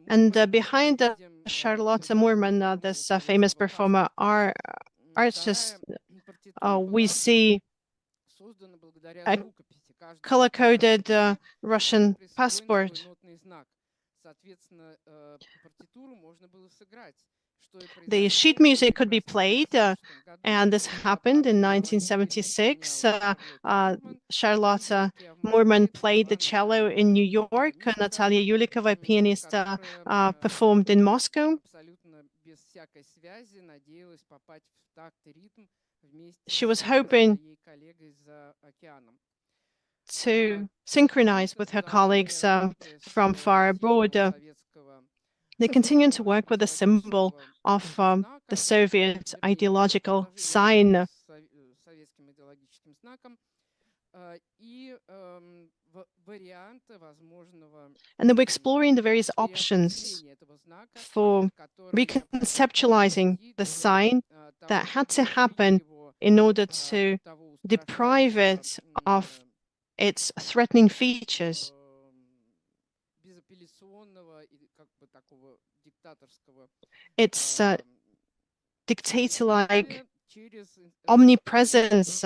And behind Charlotte Moorman, this famous performer artist, we see a color-coded Russian passport. The sheet music could be played, and this happened in 1976. Charlotte Moorman played the cello in New York. Natalia Yulikova, a pianist, performed in Moscow. She was hoping to synchronize with her colleagues from far abroad. They continued to work with the symbol of the Soviet ideological sign. And they were exploring the various options for reconceptualizing the sign that had to happen in order to deprive it of its threatening features. Its dictator-like omnipresence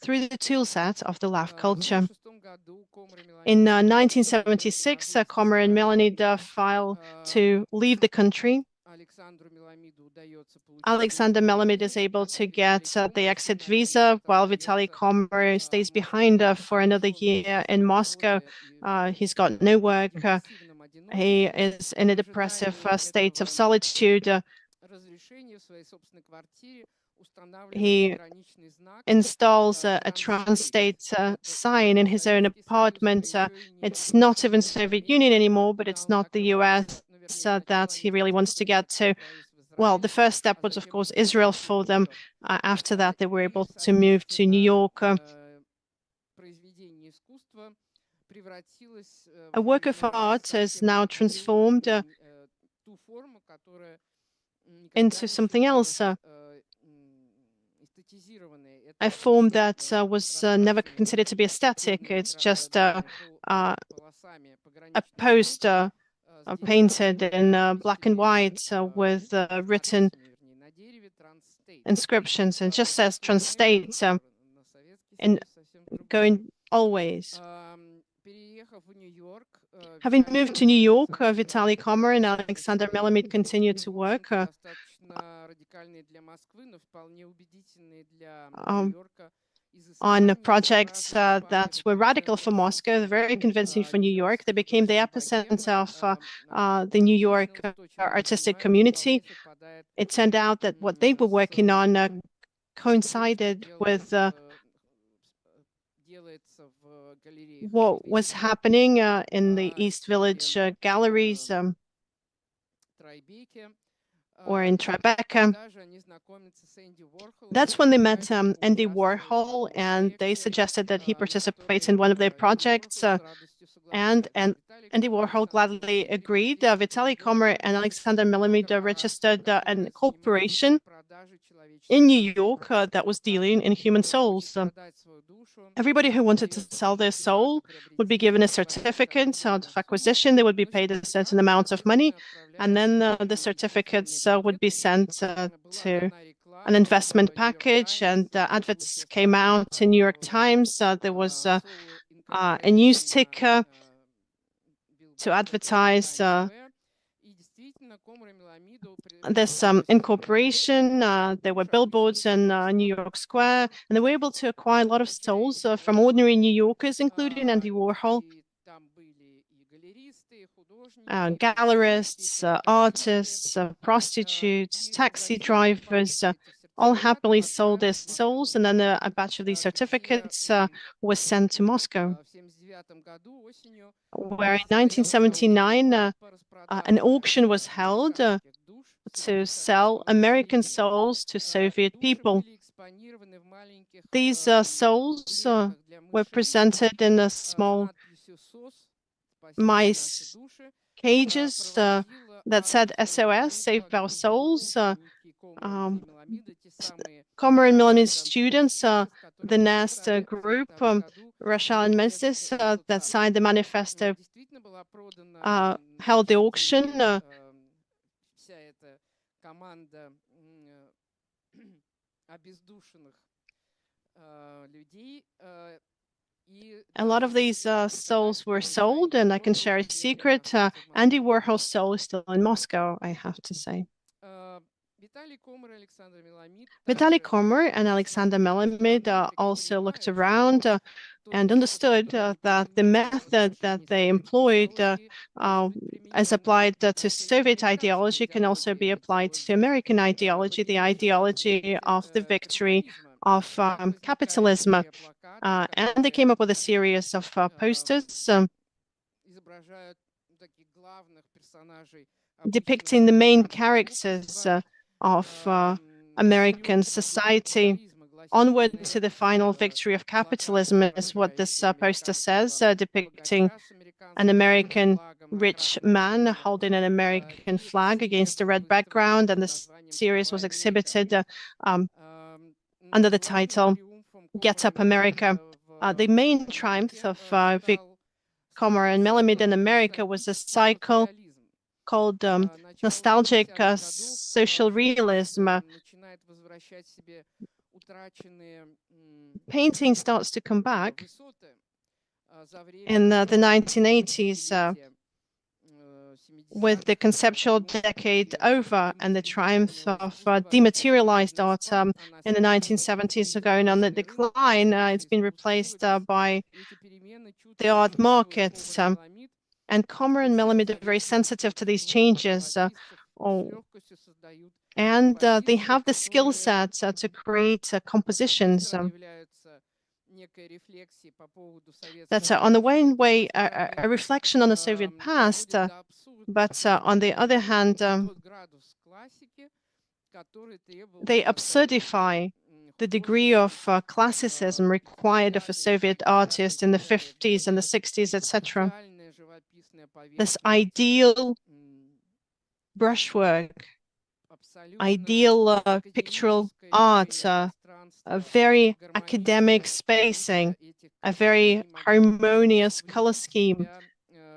through the toolset of the laugh culture. In 1976, Komar and Melamid filed to leave the country. Alexander Melamid is able to get the exit visa, while Vitaly Komar stays behind for another year in Moscow. He's got no work. He is in a depressive state of solitude. He installs a trans-state sign in his own apartment. It's not even Soviet Union anymore, but it's not the US that he really wants to get to. Well, the first step was, of course, Israel for them. After that, they were able to move to New York. A work of art is now transformed into something else, a form that was never considered to be aesthetic. It's just a poster painted in black and white with written inscriptions, and just says trans-state and going always. Having moved to New York, Vitaly Komar and Alexander Melamid continued to work on projects that were radical for Moscow, very convincing for New York. They became the epicenter of the New York artistic community. It turned out that what they were working on coincided with what was happening in the East Village galleries or in Tribeca. That's when they met Andy Warhol, and they suggested that he participate in one of their projects. And Andy Warhol gladly agreed. Vitaly Komar and Alexander Melamid registered a corporation in New York that was dealing in human souls. Everybody who wanted to sell their soul would be given a certificate of acquisition. They would be paid a certain amount of money, and then the certificates would be sent to an investment package. And adverts came out in New York Times. There was a news ticker to advertise this incorporation. There were billboards in New York Square, and they were able to acquire a lot of souls from ordinary New Yorkers, including Andy Warhol, gallerists, artists, prostitutes, taxi drivers, all happily sold their souls, and then a batch of these certificates was sent to Moscow, where in 1979 an auction was held to sell American souls to Soviet people. These souls were presented in a small mice cages that said SOS, Save Our Souls. Komar and Melamid students, the NAST group, Rachel and Mrs. That signed the manifesto, held the auction. A lot of these souls were sold, and I can share a secret. Andy Warhol's soul is still in Moscow, I have to say. Vitaly Komar and Alexander Melamid also looked around and understood that the method that they employed as applied to Soviet ideology can also be applied to American ideology, the ideology of the victory of capitalism. And they came up with a series of posters depicting the main characters of American society. Onward to the final victory of capitalism is what this poster says, depicting an American rich man holding an American flag against a red background, and the series was exhibited under the title Get Up America. The main triumph of Komar and Melamid in America was a cycle called nostalgic social realism. Painting starts to come back in the 1980s with the conceptual decade over and the triumph of dematerialized art in the 1970s going on the decline. It's been replaced by the art markets. And Komar and Melamid are very sensitive to these changes. And they have the skill set to create compositions that's on the one way a reflection on the Soviet past, but on the other hand, they absurdify the degree of classicism required of a Soviet artist in the 50s and the 60s, etc. This ideal brushwork, ideal pictorial art, a very academic spacing, a very harmonious color scheme.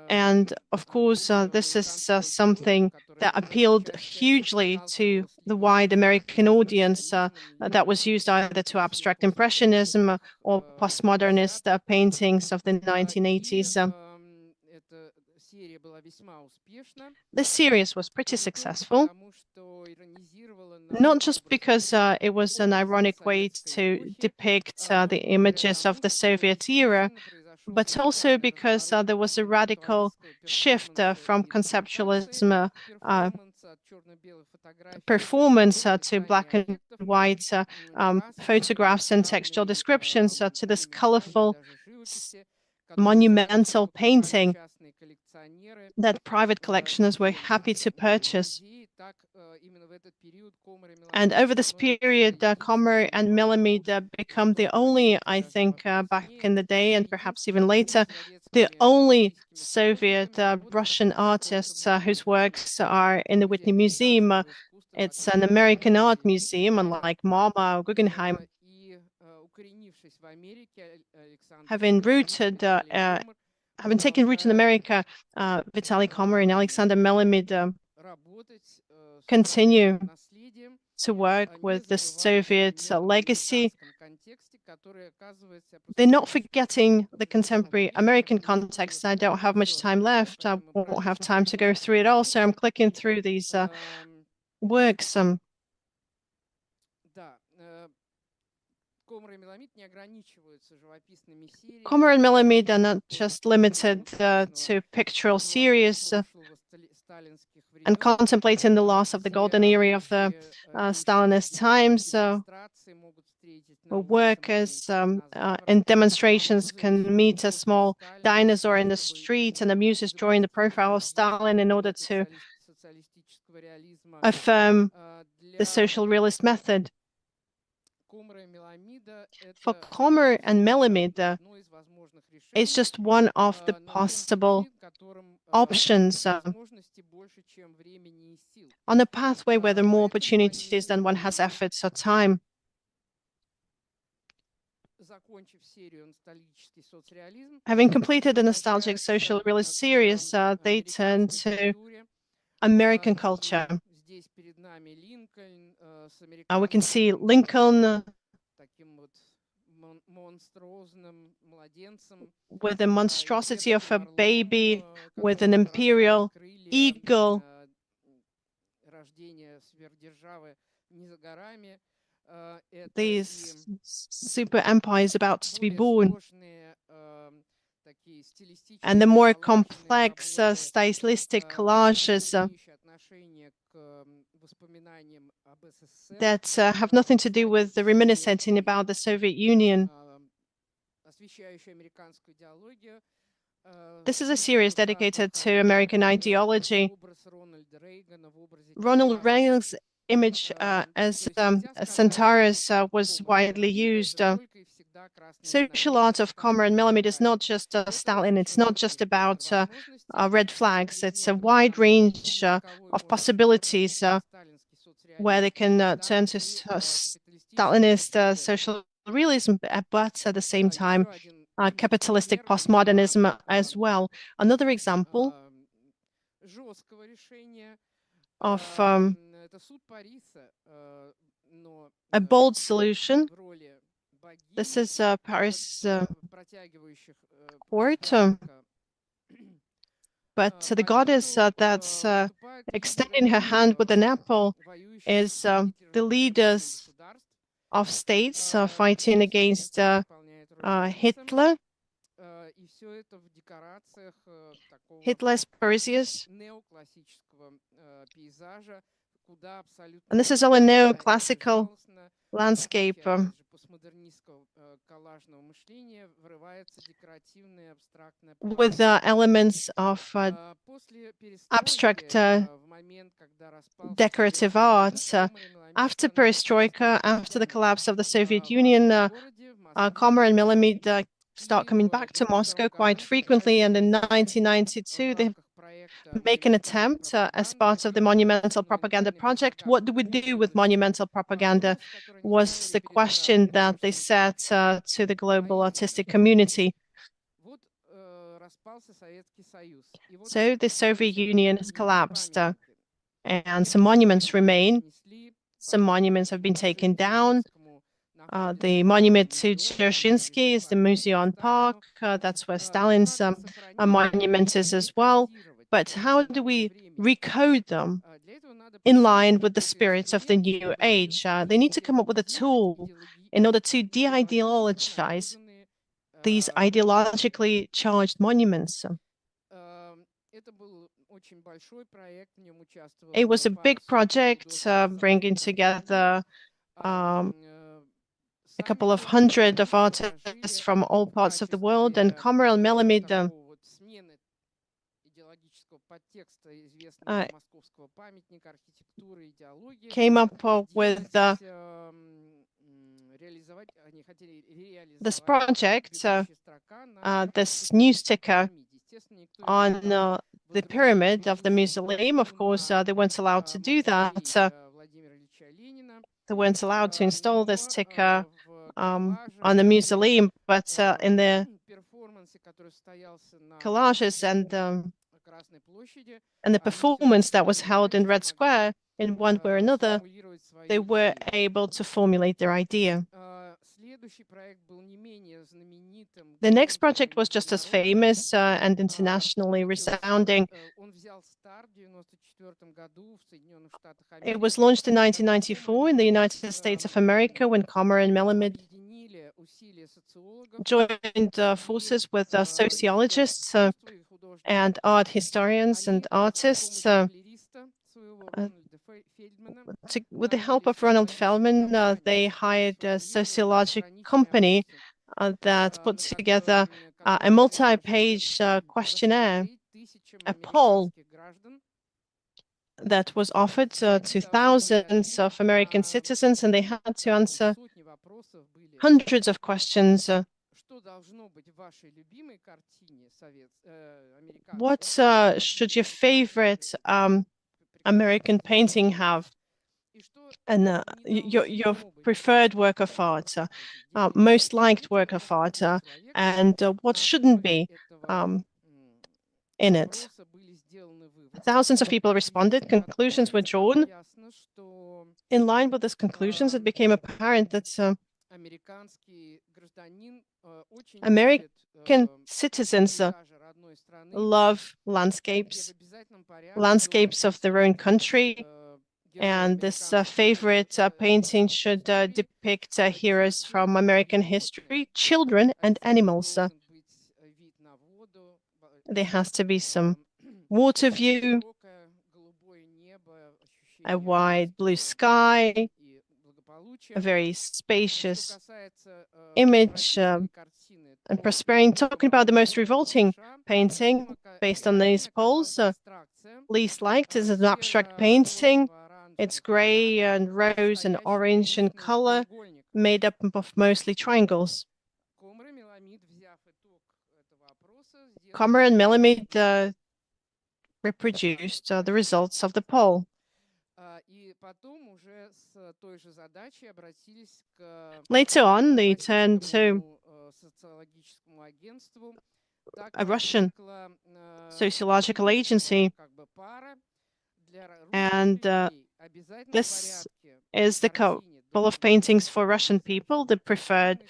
And of course, this is something that appealed hugely to the wide American audience that was used either to abstract impressionism or postmodernist paintings of the 1980s. This series was pretty successful, not just because it was an ironic way to depict the images of the Soviet era, but also because there was a radical shift from conceptualism performance to black and white photographs and textual descriptions to this colorful, monumental painting that private collectioners were happy to purchase. And over this period, Komar and Melamid become the only, I think, back in the day and perhaps even later, the only Soviet Russian artists whose works are in the Whitney Museum It's an American art museum, unlike MoMA or Guggenheim. Having taken root in America, Vitaly Komar and Alexander Melamid continue to work with the Soviet legacy. They're not forgetting the contemporary American context. I don't have much time left. I won't have time to go through it all, so I'm clicking through these works. Komar and Melamid are not just limited to pictorial series and contemplating the loss of the golden era of the Stalinist times. Workers in demonstrations can meet a small dinosaur in the street, and the muses drawing the profile of Stalin in order to affirm the social realist method. For Komar and Melamid, it's just one of the possible options on a pathway where there are more opportunities than one has efforts or time. Having completed the nostalgic social realist series, they turn to American culture. We can see Lincoln with the monstrosity of a baby, with an imperial eagle. These super empires about to be born. And the more complex stylistic collages that have nothing to do with the reminiscing about the Soviet Union. This is a series dedicated to American ideology. Ronald Reagan's image as Centaurus was widely used. Social art of Komar and Melamid is not just Stalin, it's not just about red flags, it's a wide range of possibilities where they can turn to Stalinist social realism, but at the same time, capitalistic postmodernism as well. Another example of a bold solution. This is Paris court, but the goddess that's extending her hand with an apple is the leaders of states fighting against Hitler. Hitler's Parisians. And this is all a neoclassical landscape. With elements of abstract decorative arts. After Perestroika, after the collapse of the Soviet Union, Komar and Melamid start coming back to Moscow quite frequently, and in 1992 they make an attempt as part of the monumental propaganda project. What do we do with monumental propaganda was the question that they set to the global artistic community. So the Soviet Union has collapsed and some monuments remain. Some monuments have been taken down. The monument to Dzerzhinsky is the Museum Park. That's where Stalin's monument is as well. But how do we recode them in line with the spirits of the new age? They need to come up with a tool in order to de-ideologize these ideologically charged monuments. It was a big project bringing together a couple of hundred of artists from all parts of the world, and Komar and Melamid came up with this project, this new sticker on the pyramid of the mausoleum. Of course, they weren't allowed to do that. they weren't allowed to install this sticker on the mausoleum, but in the collages and the performance that was held in Red Square, in one way or another, they were able to formulate their idea. The next project was just as famous and internationally resounding. It was launched in 1994 in the United States of America when Komar and Melamid joined forces with sociologists and art historians and artists. With the help of Ronald Feldman, they hired a sociological company that put together a multi-page questionnaire, a poll that was offered to thousands of American citizens, and they had to answer hundreds of questions. What should your favorite American painting have? And your preferred work of art, most liked work of art, and what shouldn't be in it. Thousands of people responded. Conclusions were drawn. In line with these conclusions, it became apparent that American citizens love landscapes of their own country, and this favorite painting should depict heroes from American history, children and animals. There has to be some water view, a wide blue sky, a very spacious image, and prosperity. Talking about the most revolting painting based on these polls, least liked is an abstract painting. It's gray and rose and orange in color, made up of mostly triangles. Komar and Melamid reproduced the results of the poll. Later on, they turned to a Russian sociological agency, and this is the couple of paintings for Russian people. The preferred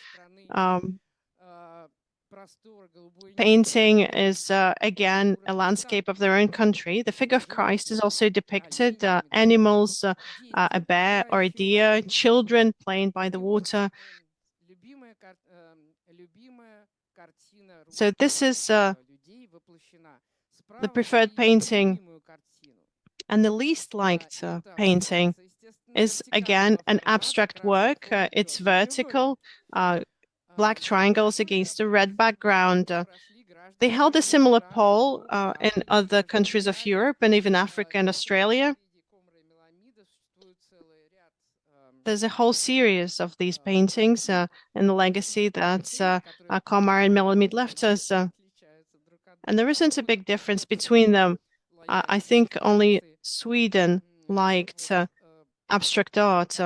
painting is again a landscape of their own country. The figure of Christ is also depicted, animals, a bear or a deer, children playing by the water. So this is the preferred painting. And the least liked painting is again an abstract work. It's vertical, black triangles against a red background. They held a similar poll in other countries of Europe and even Africa and Australia. There's a whole series of these paintings in the legacy that Komar and Melamid left us. And there isn't a big difference between them. I think only Sweden liked abstract art.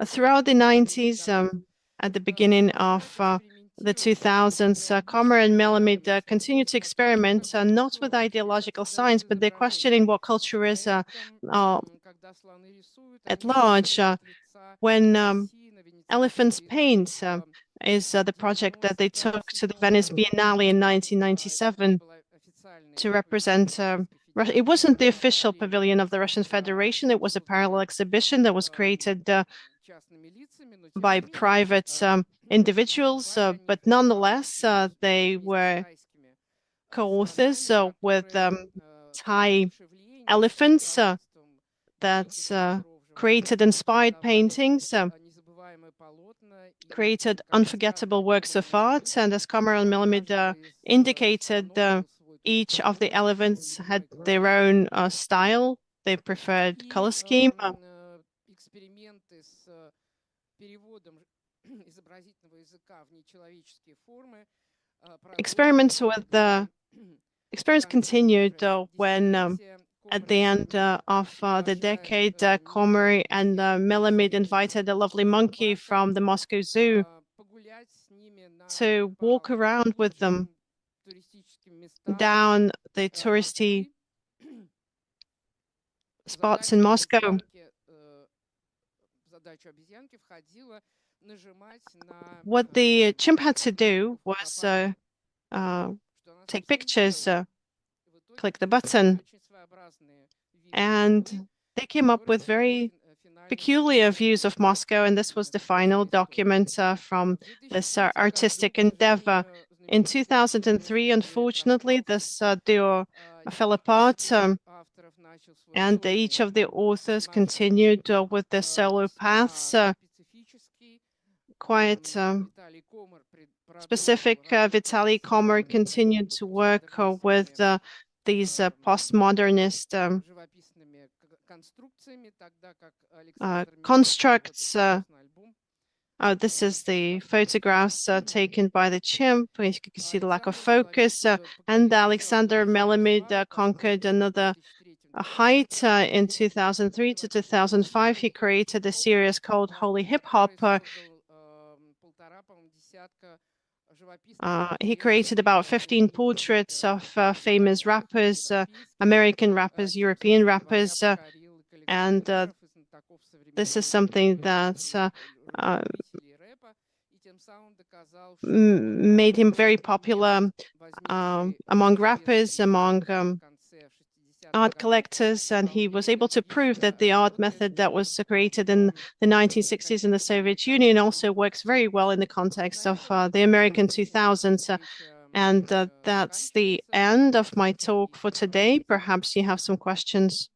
Throughout the 90s, at the beginning of the 2000s, Komar and Melamid continued to experiment, not with ideological science, but they're questioning what culture is at large. When elephants paint is the project that they took to the Venice Biennale in 1997 to represent Russia. It wasn't the official pavilion of the Russian Federation. It was a parallel exhibition that was created by private individuals, but nonetheless, they were co-authors with Thai elephants that created inspired paintings, created unforgettable works of art. And as Komar and Melamid indicated, each of the elephants had their own style, their preferred color scheme. Experiments with the experience continued when at the end of the decade, Komar and Melamid invited a lovely monkey from the Moscow Zoo to walk around with them down the touristy spots in Moscow. What the chimp had to do was take pictures, click the button, and they came up with very peculiar views of Moscow, and this was the final document from this artistic endeavor. In 2003, unfortunately, this duo fell apart, and each of the authors continued with their solo paths. Quite specific, Vitaly Komar continued to work with these postmodernist constructs. This is the photographs taken by the chimp. You can see the lack of focus. And Alexander Melamid conquered another height in 2003 to 2005. He created a series called Holy Hip Hop. He created about 15 portraits of famous rappers, American rappers, European rappers, and this is something that made him very popular among rappers, among art collectors, and he was able to prove that the art method that was created in the 1960s in the Soviet Union also works very well in the context of the American 2000s. And that's the end of my talk for today. Perhaps you have some questions.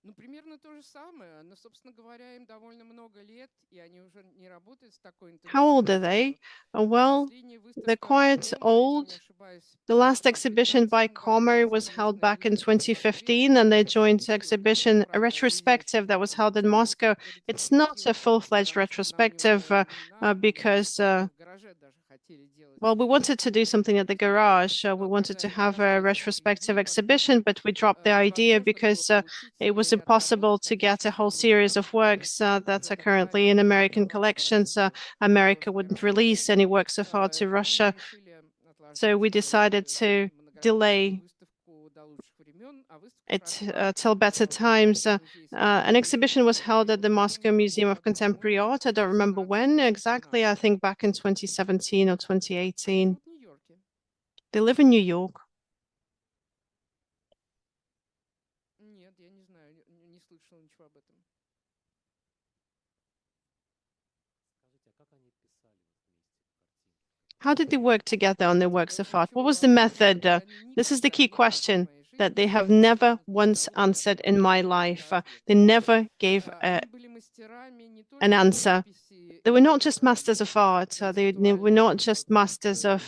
Ну, примерно то же самое, но, собственно говоря, им довольно много лет, и они уже не работают с такой How old are they? Well, they're quite old. The last exhibition by Komar was held back in 2015, and their joint exhibition, a retrospective that was held in Moscow. It's not a full-fledged retrospective because well, we wanted to do something at the garage. We wanted to have a retrospective exhibition, but we dropped the idea because it was impossible to get a whole series of works that are currently in American collections. America wouldn't release any works of art to Russia. So we decided to delay it till better times. An exhibition was held at the Moscow Museum of Contemporary Art. I don't remember when exactly. I think back in 2017 or 2018. They live in New York. How did they work together on their works of art? What was the method? This is the key question that they have never once answered in my life. They never gave an answer. They were not just masters of art. They were not just masters of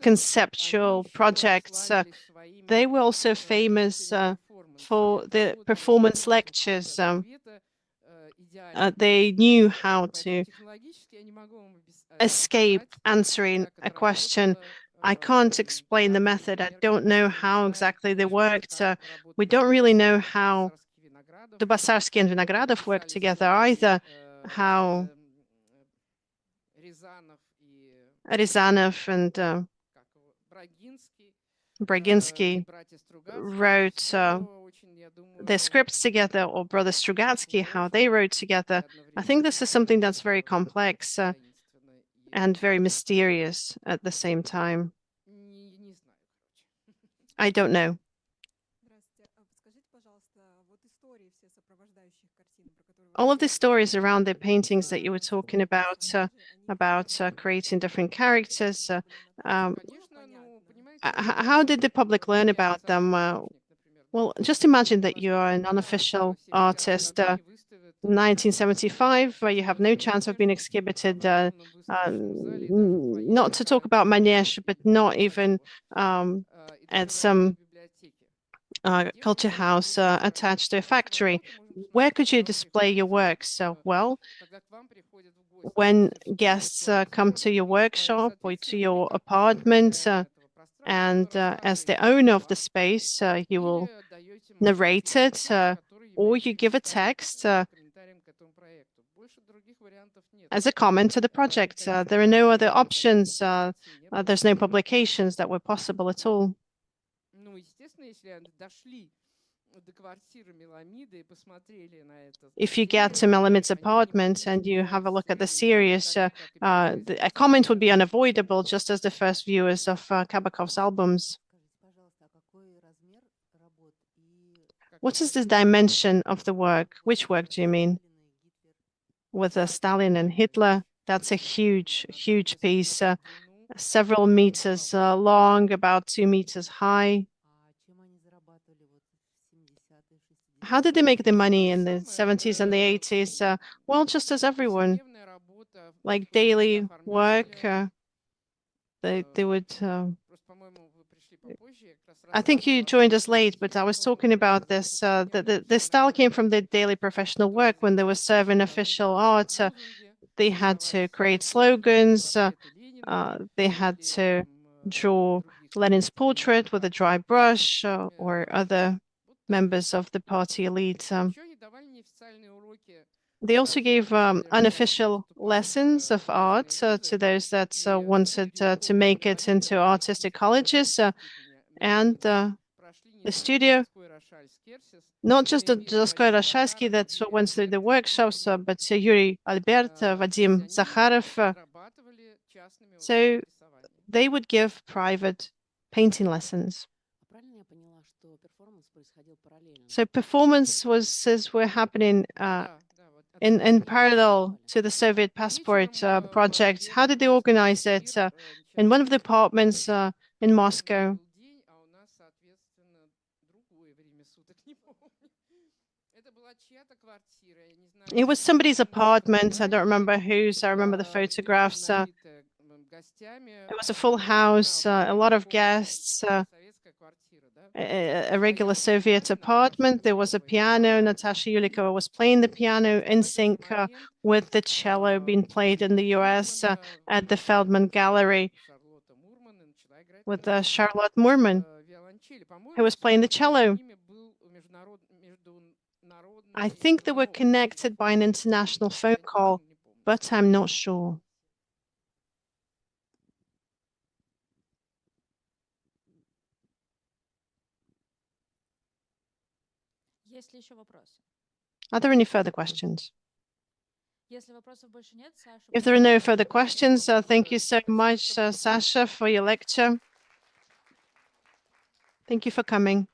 conceptual projects. They were also famous for the performance lectures. They knew how to escape answering a question. I can't explain the method. I don't know how exactly they worked. We don't really know how Dubasarsky and Vinogradov worked together either, how Rязанов and Braginsky wrote their scripts together, or Brother Strugatsky, how they wrote together. I think this is something that's very complex and very mysterious at the same time. I don't know. All of the stories around the paintings that you were talking about creating different characters, how did the public learn about them? Well, just imagine that you are an unofficial artist. 1975, where you have no chance of being exhibited, not to talk about Manège, but not even at some culture house attached to a factory. Where could you display your works? Well, when guests come to your workshop or to your apartment, and as the owner of the space, you will narrate it, or you give a text as a comment to the project. There are no other options. There's no publications that were possible at all. If you get to Melamid's apartment and you have a look at the series, a comment would be unavoidable, just as the first viewers of Kabakov's albums. What is the dimension of the work? Which work do you mean? With Stalin and Hitler? That's a huge, huge piece, several meters long, about 2 meters high. How did they make the money in the 70s and the 80s? Well, just as everyone, like daily work. They would. I think you joined us late, but I was talking about this. The style came from the daily professional work when they were serving official art. They had to create slogans. They had to draw Lenin's portrait with a dry brush or other members of the party elite. They also gave unofficial lessons of art to those that wanted to make it into artistic colleges. And the studio, not just the Dostoy Rashaysky that went through the workshops, but Yuri Albert, Vadim Zakharov. So they would give private painting lessons. So performances were happening in parallel to the Soviet passport project. How did they organize it? In one of the apartments in Moscow. It was somebody's apartment. I don't remember whose. I remember the photographs. It was a full house, a lot of guests, a regular Soviet apartment. There was a piano. Natasha Yulikova was playing the piano in sync with the cello being played in the US at the Feldman Gallery with Charlotte Moorman, who was playing the cello. I think they were connected by an international phone call, but I'm not sure. Are there any further questions? If there are no further questions, thank you so much, Sasha, for your lecture. Thank you for coming.